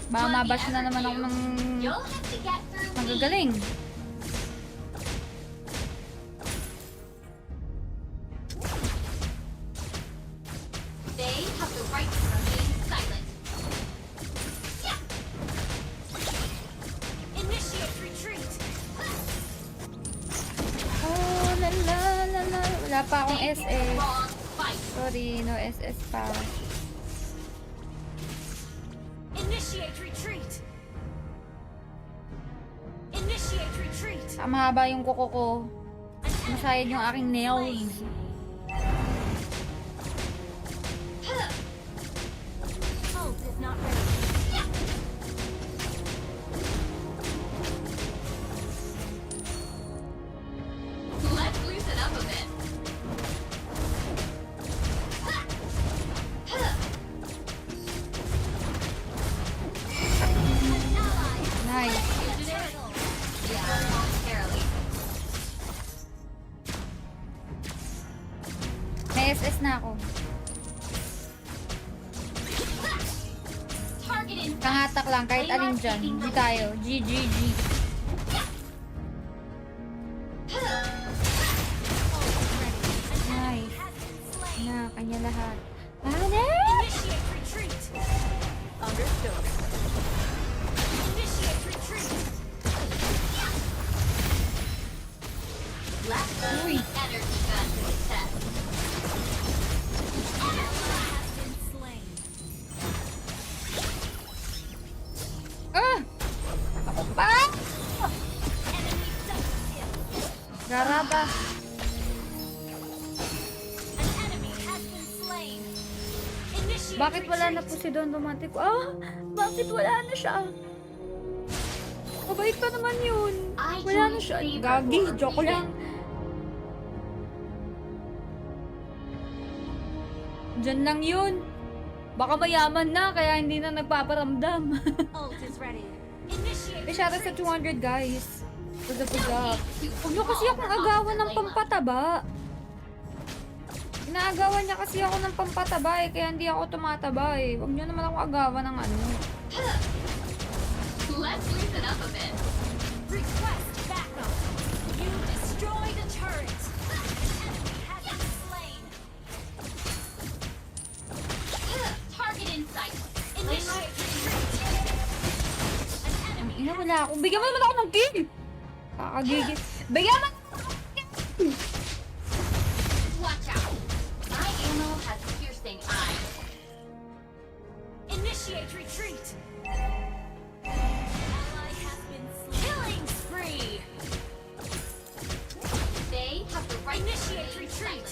Baka mabash na naman ako ng You'll have to get through me. magagaling. They have the right to remain silent. Initiate retreat. Oh, la. Wala pa akong They picked the SS. wrong fight. Sorry, no SS pa. Initiate retreat. Initiate retreat. Mahaba yung kuko ko. Masayad yung aking nails. Ult is not ready. Let's loosen up a bit. Nice. Yeah, momentarily. May SS na ako. Target in Pangatak lang, kahit alin dyan. Hindi tayo. GGG. Nice. Na, kanya lahat. Initiate retreat. Understood. Initiate retreat. Let's put the energy gun to the test. Enemy has been slain. Ah! Ako pa! Enemy double kill. Garaba. An enemy has been slain. Initiate Bakit wala na retreat. po si Don Romantic? Ah! Bakit wala na siya? Mabait pa naman yun. Wala na siya. Gagi, joke lang. Diyan lang yun. Baka mayaman na, kaya hindi na nagpaparamdam. Ult is ready. Initiate Shout out sa 200 guys. For the good job. Huwag nyo kasi akong agawan ng pampataba. Inaagawan niya kasi ako ng pampataba eh, kaya hindi ako tumataba eh. Huwag nyo naman ako agawan ng ano. Let's loosen up a bit. Request backup. You destroyed a turret. An enemy has been slain. Target in sight. Initiate retreat. An enemy Ina, wala ako. Bigyan mo naman ako ng kill! Kakagigil. Bigyan mo! Watch out. My ammo has piercing retreat. Ally has been slain. Killing spree. They have the right. Initiate retreat.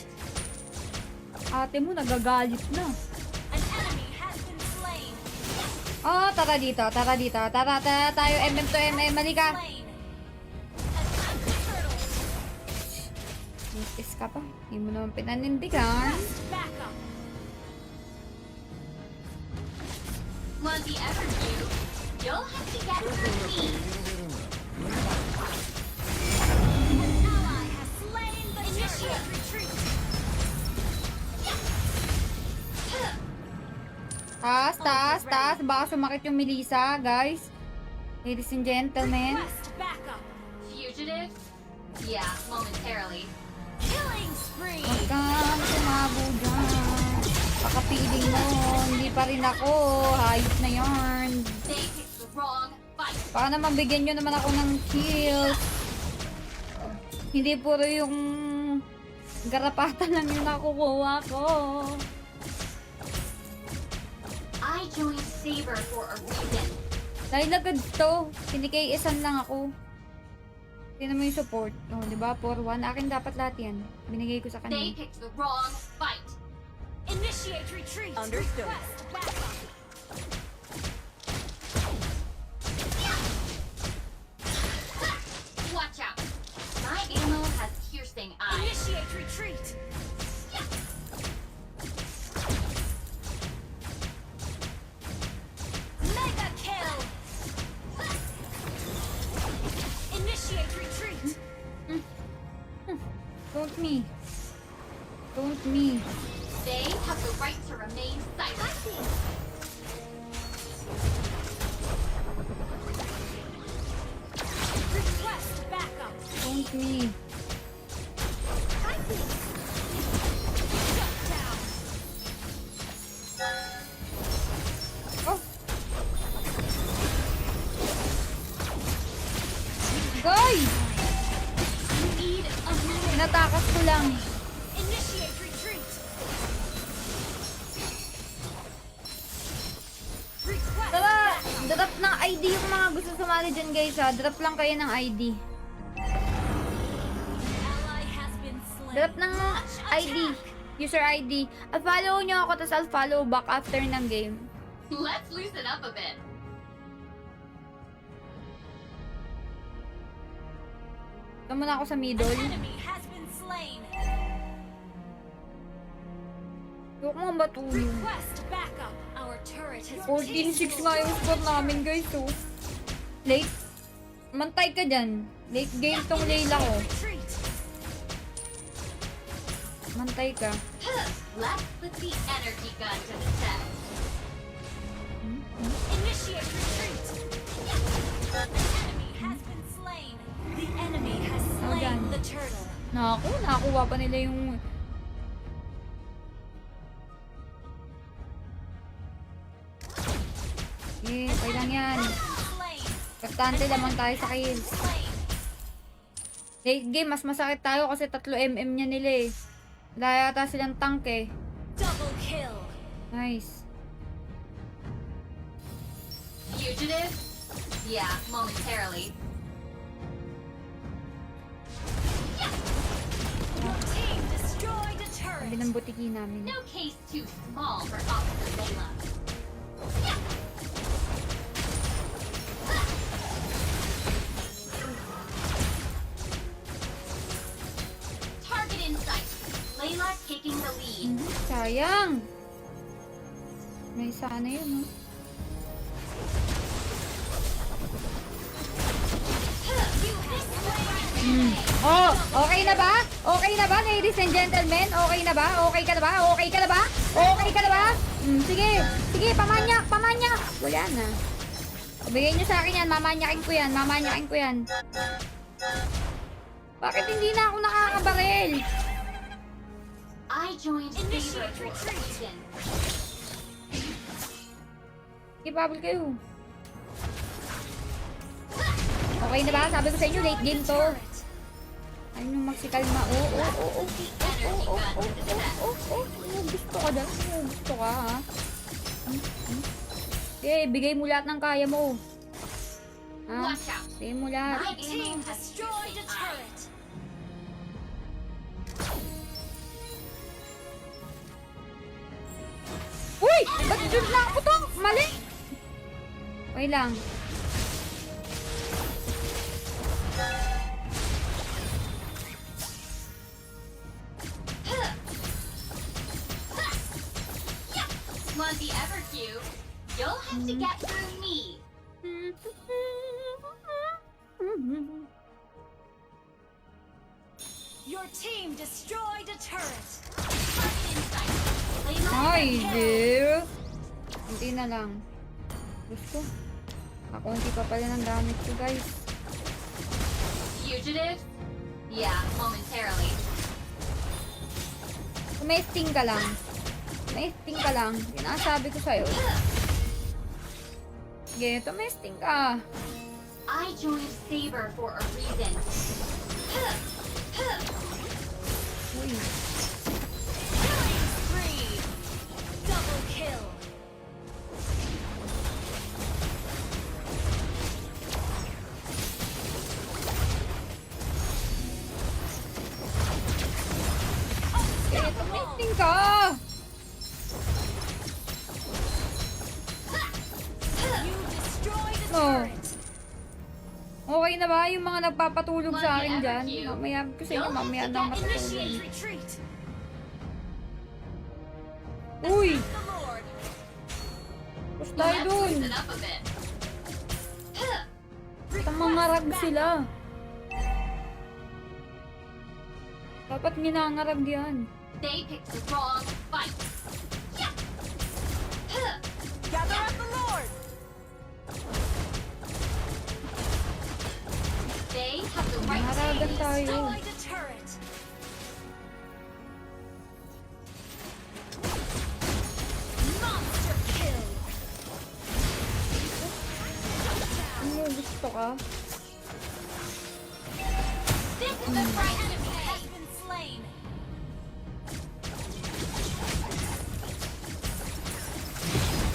Ate mo, nagagalit na. An enemy has been slain. Oh, tara dito, tara dito. Tara tayo, MM to MM. Malika. Slain. Attack the turtle. Is ka pa. Hindi mo naman pinanindigan. Request backup. Was he ever new? You'll have to get through me. An ally has slain the initiate retreat. Taas. Baka sumakit yung Melissa, guys. Ladies and gentlemen. Request backup. Fugitive? Yeah, momentarily. Killing spree. Huwag kang sumabo dyan. Pakapiling mo. Hindi pa rin ako. Hayop na yarn. They picked the wrong fight. Baka naman bigyan nyo naman ako ng kills. Hindi puro yung garapatan lang yung nakukuha ko. I joined Saber for a reason. Dahil agad to. Pinikay-isan lang ako. Tingnan mo yung support. O, oh, diba? 4-1. Akin dapat lahat yan. Binigay ko sa They kanya. picked the wrong fight. Initiate retreat. Understood. Request backup. Watch out. My ammo has piercing eyes. Initiate retreat. Mega kill. Initiate retreat. Don't me. Don't me. They have the right to remain silent. Request backup. Don't me. Shut down. Oh! Goy! Need a minute. Tinatakas ko lang. Initiate retreat. Request Tara! backup. Drop ng ID yung mga gusto sumali dyan, guys, ha. Drop lang kayo ng ID. Ally has been slain. Drop ng Launch ID. attack. User ID. Follow nyo ako, tapos I'll follow back after ng game. Let's loosen up a bit. Ito muna ako sa middle. An enemy has been slain. Huwag mo matulog. Request backup. Our turret has 14-6 nga yung score namin, guys, so. Late. Mantay ka dyan. Late game tong Layla ko. Retreat. Mantay ka. Let's put the energy gun to the test. Initiate retreat. An enemy has been slain. The enemy has slain dyan. the turtle. Nakakuha pa nila yung... Eh, okay lang yan. Slain. Importante lamang tayo sa kills. Slain. Late game, mas masakit tayo kasi 3 mm niya nila eh. Wala yata silang tank eh. Double kill. Nice. Fugitive? Yeah, momentarily. Your team destroyed a turret. Sabi ng butiki namin. No case too small for Officer Layla. Target in sight. Layla taking the lead. Sayang. May sana yun, oh. You have slain. Oh, okay na ba? Okay na ba, ladies and gentlemen? Okay na ba? Okay ka na ba? Okay ka na ba? Okay ka na ba? Sige, sige, pamanyak, pamanyak. Wala na. Bigay niyo sa akin yan, mamanyakin ko yan, mamanyakin ko yan. Bakit hindi na ako nakakabaril? I joined Saber Initiate for a retreat. reason. Ibabol kayo. Okay na ba? Sabi ko sa inyo, late game to. Ayun yung magsikalma. Gusto ka dyan. Gusto ka, ha? Okay, bigay mo lahat ng kaya mo. Ha? Watch out. Bigay mo lahat. My team destroyed a turret. Uy! Ba't dun lang ako to? Mali! Okay lang. Want the Evercube? You'll have to get through me. Your team destroyed a turret. Target in sight. Play my Ay, dear. Hindi na lang. Gusto. Kakunti pa pala ng gamit ko, guys. fugitive? Yeah, momentarily. Tumesting ka lang. Tumesting ka lang. Sinasabi ko sa'yo. Sige, tumesting ka. I joined Saber for a reason. Uy. Killing spree. Double kill. Sige, tumesting ka. You destroyed a No. turret. Okay na ba yung mga nagpapatulog sa akin dyan? Mamaya ko sa inyo, mamaya na ako matutulog. Initiate retreat. Uy! The Lord. Push tayo dun. Loosen up a bit. Tamangarag sila. Dapat ninangarag yan. They picked the wrong fight. Gather up the Lord. They have the right Nangaragan team. tayo. Destroyed a turret. Monster kill. Ano gusto ka? This is the right Enemy has been slain.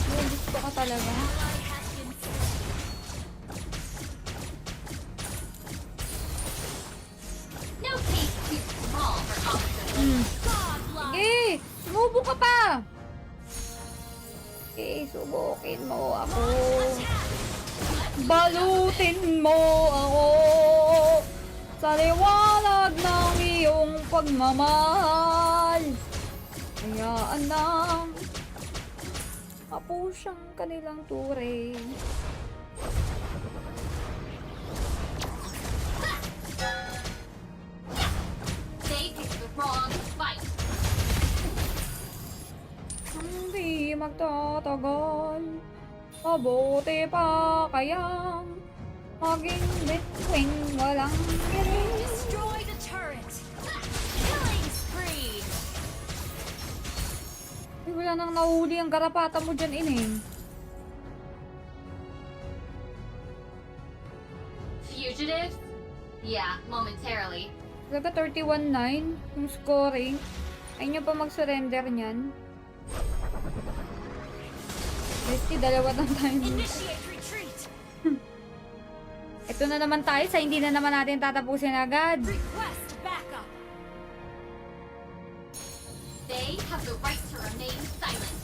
Ano gusto ka talaga? Ally has been slain. No case too small for opportunity. Godlike. Eh! Sumubo ka pa! Eh, subukin mo ako. Balutin mo ako sa liwanag ng iyong pagmamahal. Hayaan lang mapusyang kanilang turing. They picked the wrong fight. Hindi magtatagal. Mabuti pa kayang maging between walang giling. Destroy the turret. Killing spree. Ay, wala nang nahuli ang garapata mo dyan, ining. Fugitives? Yeah, momentarily. Talaga 31-9 yung scoring. Ayun nyo pa mag-surrender niyan. Bestie, dalawa lang tayo. Initiate retreat. Ito na naman tayo sa hindi na naman natin tatapusin agad. Request backup. They have the right to remain silent.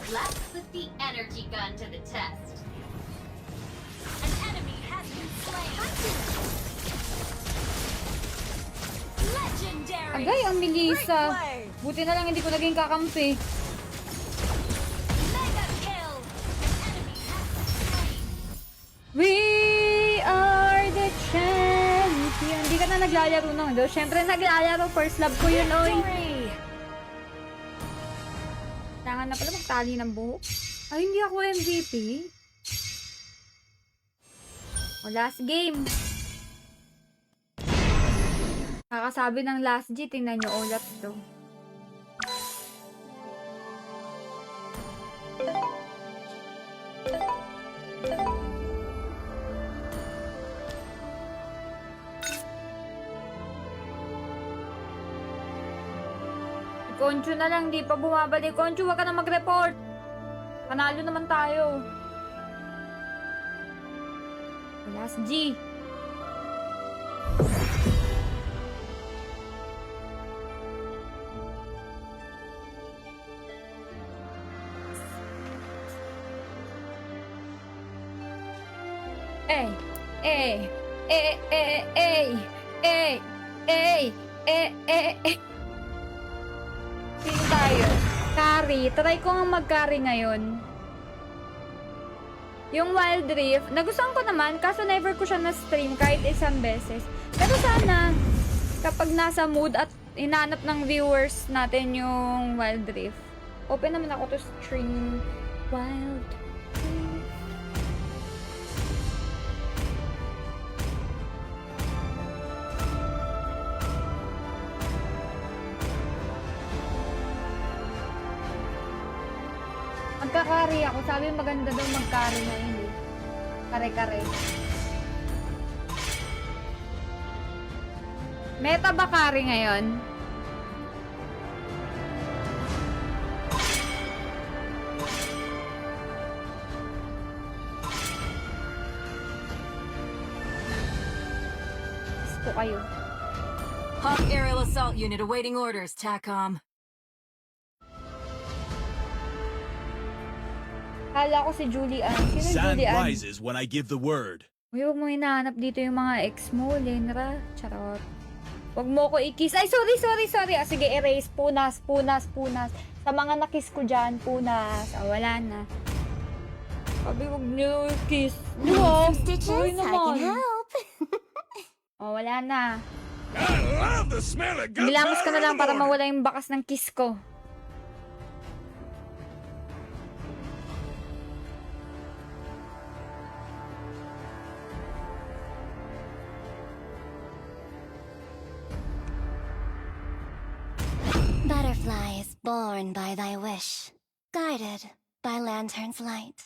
Let's put the energy gun to the test. An enemy has been slain. Legendary. Agay, ang Melissa. Great play. Buti na lang hindi ko naging kakampi. Mega kill. An enemy has been slain. We are the champion. Hindi ka na naglalaro ng do. Siyempre naglalaro. First love ko yun, oy. Victory. Kailangan na pala magtali ng buhok. Ay, hindi ako MVP. O, last game. Kakasabi ng last G, tingnan nyo ulat to. Concho na lang, di pa bumabalik. Concho, wag ka na mag-report. Panalo naman tayo. Last G. Eh, eh, eh, eh, eh, eh, eh, eh. Sino tayo? Carry. Try ko nga mag-carry ngayon. Yung Wild Rift, nagustuhan ko naman, kaso never ko siya na-stream kahit isang beses. Pero sana, kapag nasa mood at hinanap ng viewers natin yung Wild Rift, open naman ako to stream Wild Rift. Magka-carry ako. Sabi maganda daw mag-carry na yun eh. Kare-kare. Meta ba carry ngayon? Gusto kayo. Hawk Aerial Assault Unit awaiting orders, TACOM. Kala ko si Julian. Sino Julian? rises when I give the word. Uy, huwag mo hinahanap dito yung mga ex mo, Lenra. Charot. Huwag mo ko i-kiss. Ay, sorry. Ah, sige, erase. Punas. Sa mga nakiss ko dyan, punas. Ah, wala na. Sabi, huwag niyo i-kiss. Huwag. Uy naman. Oh, wala na. I love the smell of Bilangos ka na lang para mawala yung bakas ng kiss ko. Butterfly is born by thy wish, guided by lantern's light.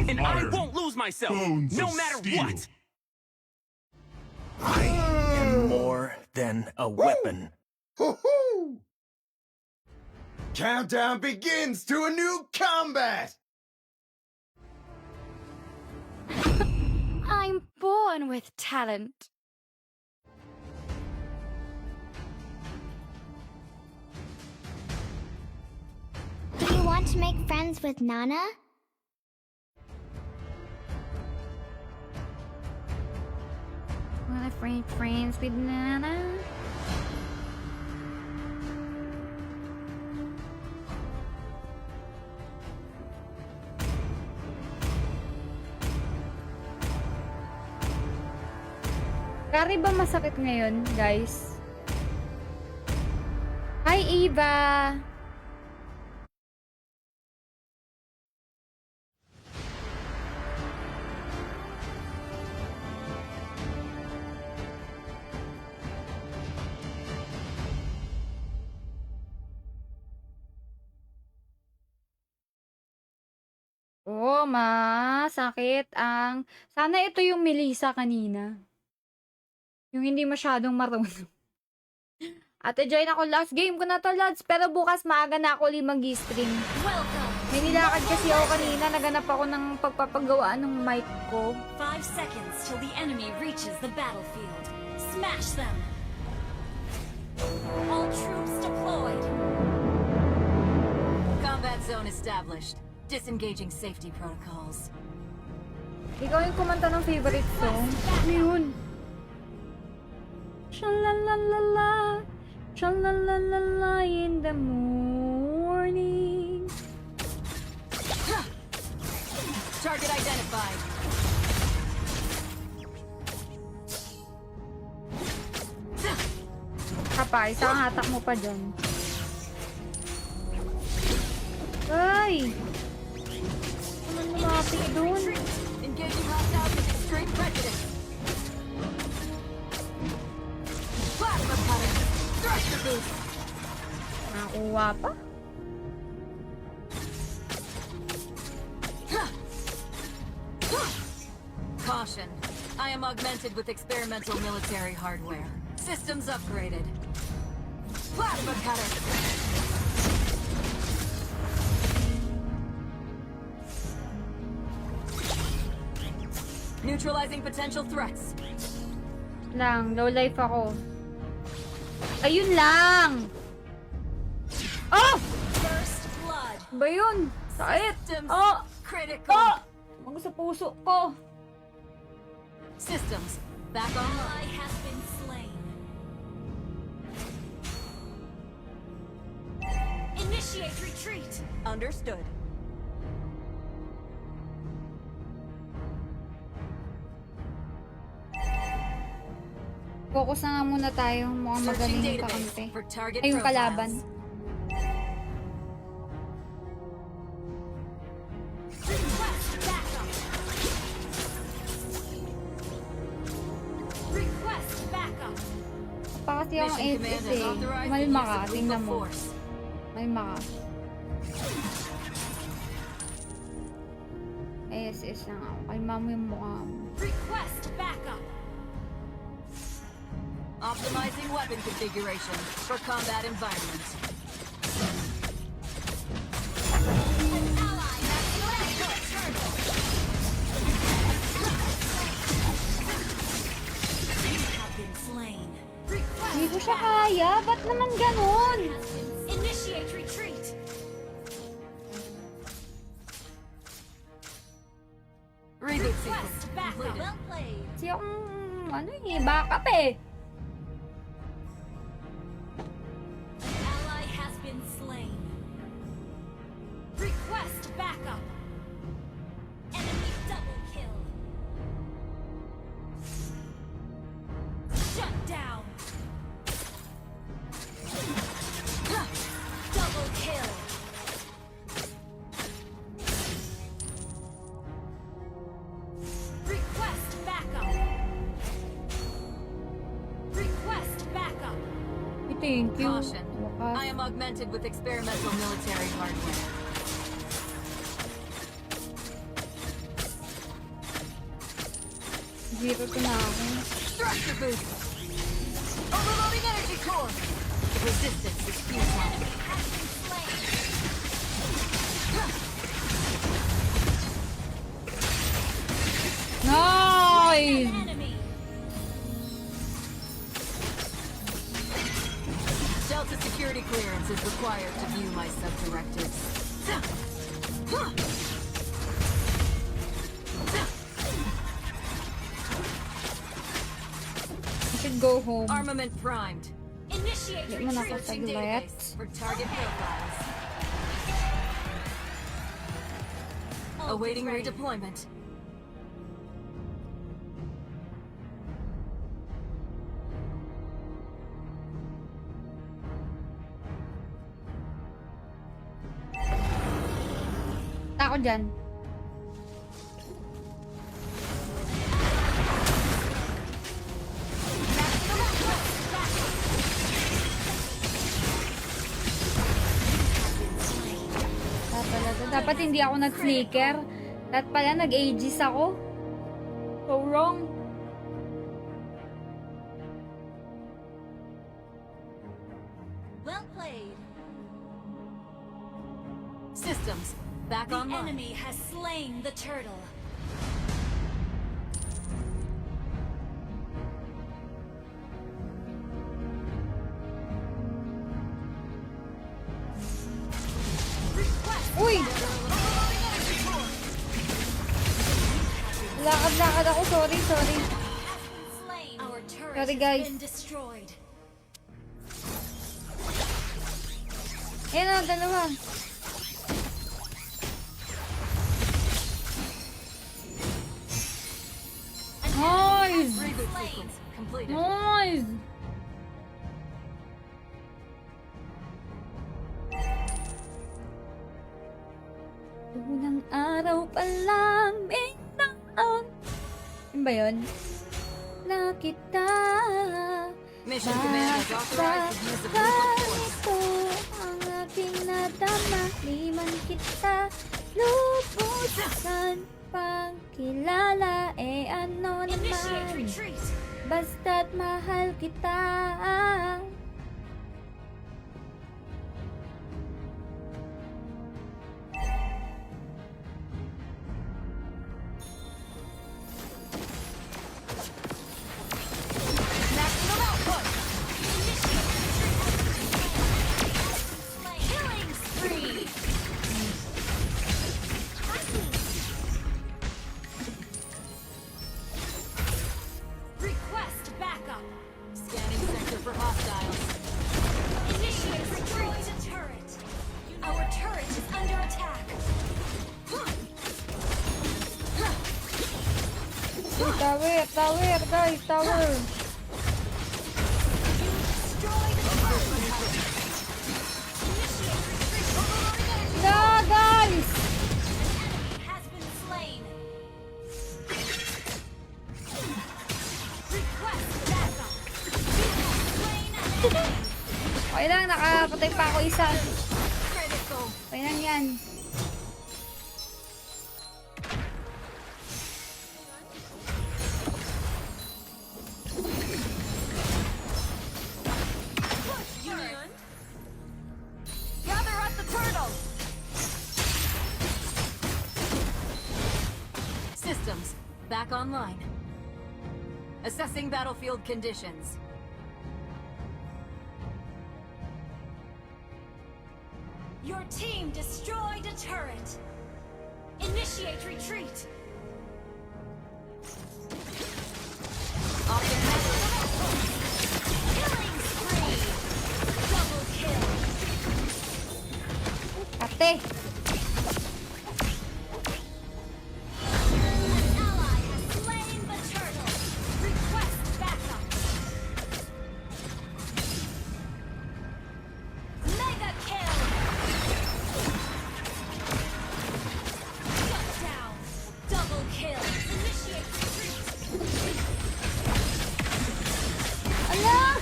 And I won't lose myself, no matter what! I am more than a weapon. Countdown begins to a new combat! I'm born with talent. Do you want to make friends with Nana? Wanna friends with Nana? Kari ba masakit ngayon, guys? Hi, Eva! Oh, masakit ang... Sana ito yung Melissa kanina. Yung hindi masyadong marunong. Ate, join ako. Last game ko na to, lads. Pero bukas maaga na ako ulit mag-stream. May nilakad kasi ako kanina. Naganap ako ng pagpapagawaan ng mic ko. 5 seconds till the enemy reaches the battlefield. Smash them! All troops deployed. Combat zone established. Disengaging safety protocols. Ikaw yung kumanta ng favorite song. Ano yun? Shalalala, shalalala in the morning. Target identified. Kapay, saan hatak mo pa dyan? Ay! lumapit doon. Engaging hostiles with extreme prejudice. Plasma cutter. Thruster boost. Nakakuha pa? Caution. I am augmented with experimental military hardware. Systems upgraded. Plasma cutter. Neutralizing potential threats. Lang, low life ako. Ayun lang! Oh! First blood. Ba yun? Sakit! Systems Oh! critical. Oh! Ang sa puso ko. Systems back online. Ally has been slain. Initiate retreat. Understood. Focus na nga muna tayo. Mukhang Searching magaling yung database kakampi. for target Ay, yung kalaban. profiles. Request backup. Request backup. Pa kasi ang Mission SS Command has eh. authorized the Malma use ka. of Tingnan lethal mo. force. Malma ka. SS lang ako. Kalma mo yung mukha mo. Request backup. Optimizing weapon configuration for combat environment. An ally has slain the turtle. You have been slain. Request Hindi ko siya kaya. Ba't naman ganun? Initiate retreat. Reboot Request sequence backup. completed. Well played. Kasi akong, ano eh, backup eh. An ally has been slain. Request backup. Enemy double kill. Shut down. Double kill. Request backup. Request backup. Thank you. Caution. Wakas. I am augmented with experimental military hardware. Zero to na ako. Thruster boost. Overloading energy core. Resistance is futile. Nice! Enemy. Delta security clearance is required to view my sub-directives. I should go home. Armament primed. Initiate Hindi mo retreat. Searching nakasaglit. database for target profiles. Ult is Awaiting ready. redeployment. Ako dyan. Dapat hindi ako nag-flicker. Dapat pala nag-aegis ako. So wrong. Well played. Systems back The online. enemy has slain the turtle. Request Uy! Lakad-lakad ako. Sorry. slain. Our turret Sorry, has guys. been destroyed. Ayan na, dalawa. Nice! Reboot sequence completed. Nice! Unang araw palamig na Yun ba yun? Na kita Mission command has authorized the use of lethal force. ito ang aking nadama. Di man kita lubusan pagkilala. Ano Initiate naman retreat. basta't mahal kita. Maximum output. Killing spree. Request backup. Scanning sector for hostiles. Initiate retreat to turret. Our turret is under attack. Tower, guys, tower. Destroy the turret. Initiate retreat. Overloading energy. No, guys! Enemy has been slain. Request backup. You have slain an enemy. Okay lang, nakapatay pa ako isa. Critical. Okay lang yan. Turret. Gather up the turtle. Systems back online. Assessing battlefield conditions. Your team destroyed a turret. Initiate retreat. Killing spree. Double kill. Ate! An ally has slain the turtle. Request backup. Mega kill. Shut down. Double kill. Initiate retreat. Ala!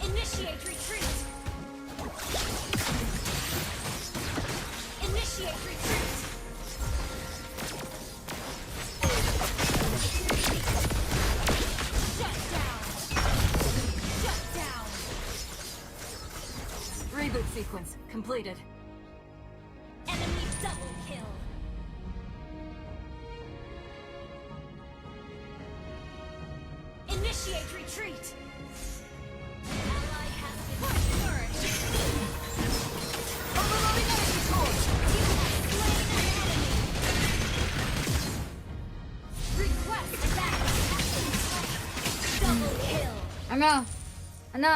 Initiate retreat. Initiate retreat. Shut down. Shut down. Reboot sequence completed. Enemy double kill. Initiate retreat. Ally has been turret. Overloading energy core. You have slain an enemy. Request backup. Double kill. Ano?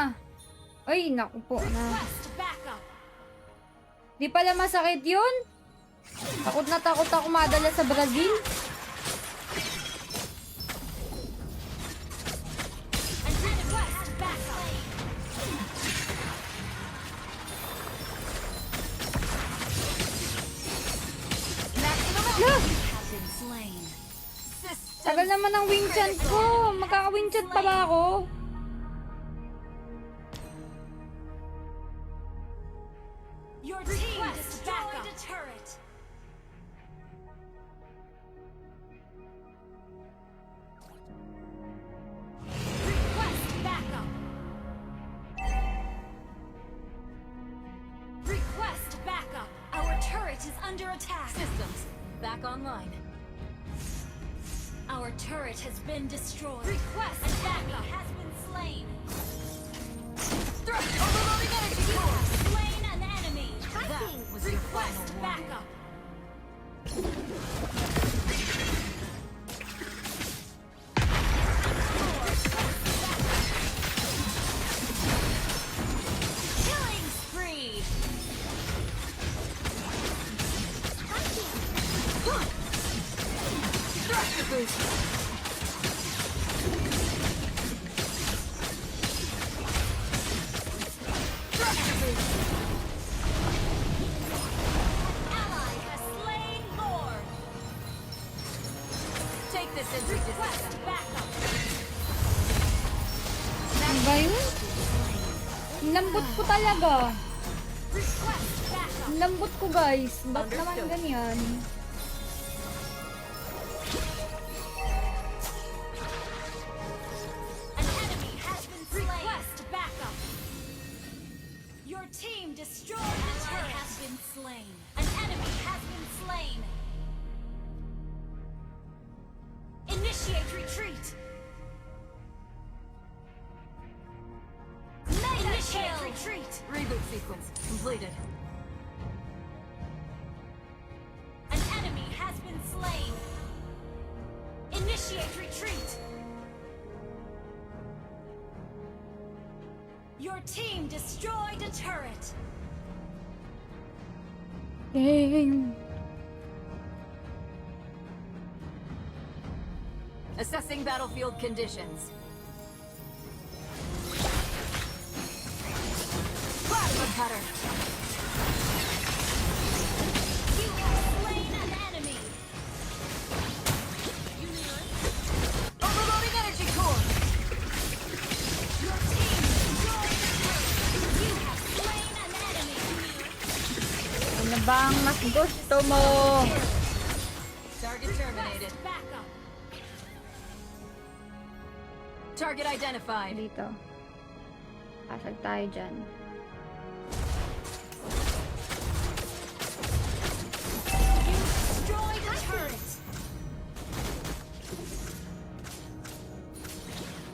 Ay, naku po na. Request backup. Di pala masakit yun? Takot na takot ako madala sa Brazil. And request backup. Have been slain. Tagal naman ng wing chant ko. Magkaka-wing chant pa ba ako? Your team destroyed a turret. Request backup. Request backup. Our turret is under attack. Systems back online. Our turret has been destroyed. Request backup has been slain. Overloading energy core. Slain an enemy. That was your final Request warning. backup. Killing spree. Thruster boost. this into Request backup. Ano ba yun? Ang lambot ko talaga. Request backup. Ang lambot ko, guys. Ba't naman ganyan? An enemy has been slain. Request backup. Your team destroyed the turret. Has been slain. An enemy has been slain. Initiate retreat. Initiate retreat. Reboot sequence completed. An enemy has been slain. Initiate retreat. Your team destroyed a turret. Dang. Assessing battlefield conditions. Plasma cutter. You have slain an enemy. Overloading energy core. Your team destroyed a turret. You have slain an enemy. Ano bang mas gusto mo? Target terminated. Backup. Target identified. Dito. Pasag tayo dyan. You destroyed a turret.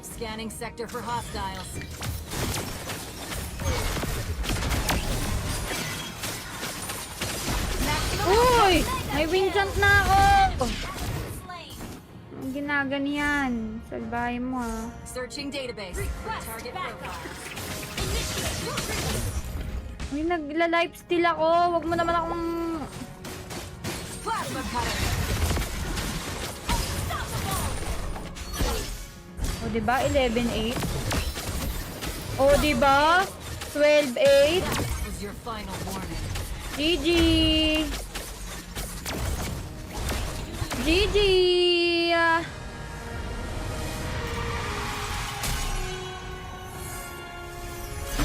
Scanning sector for hostiles. Uy! May Vincent na ako! Slain. Ang ginaganyan. Salbahin mo ah. Searching database. Request Target backup. profile. Initiate retreat. Uy, nagla-lifesteal ako. Huwag mo naman akong... Plasma cutter. O, diba? 11-8. O, diba? 12-8. That was your final warning. GG! GG!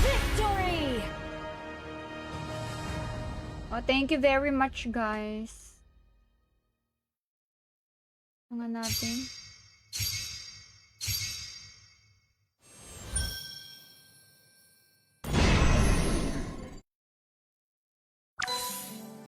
Victory. Oh, thank you very much, guys. Mga natin.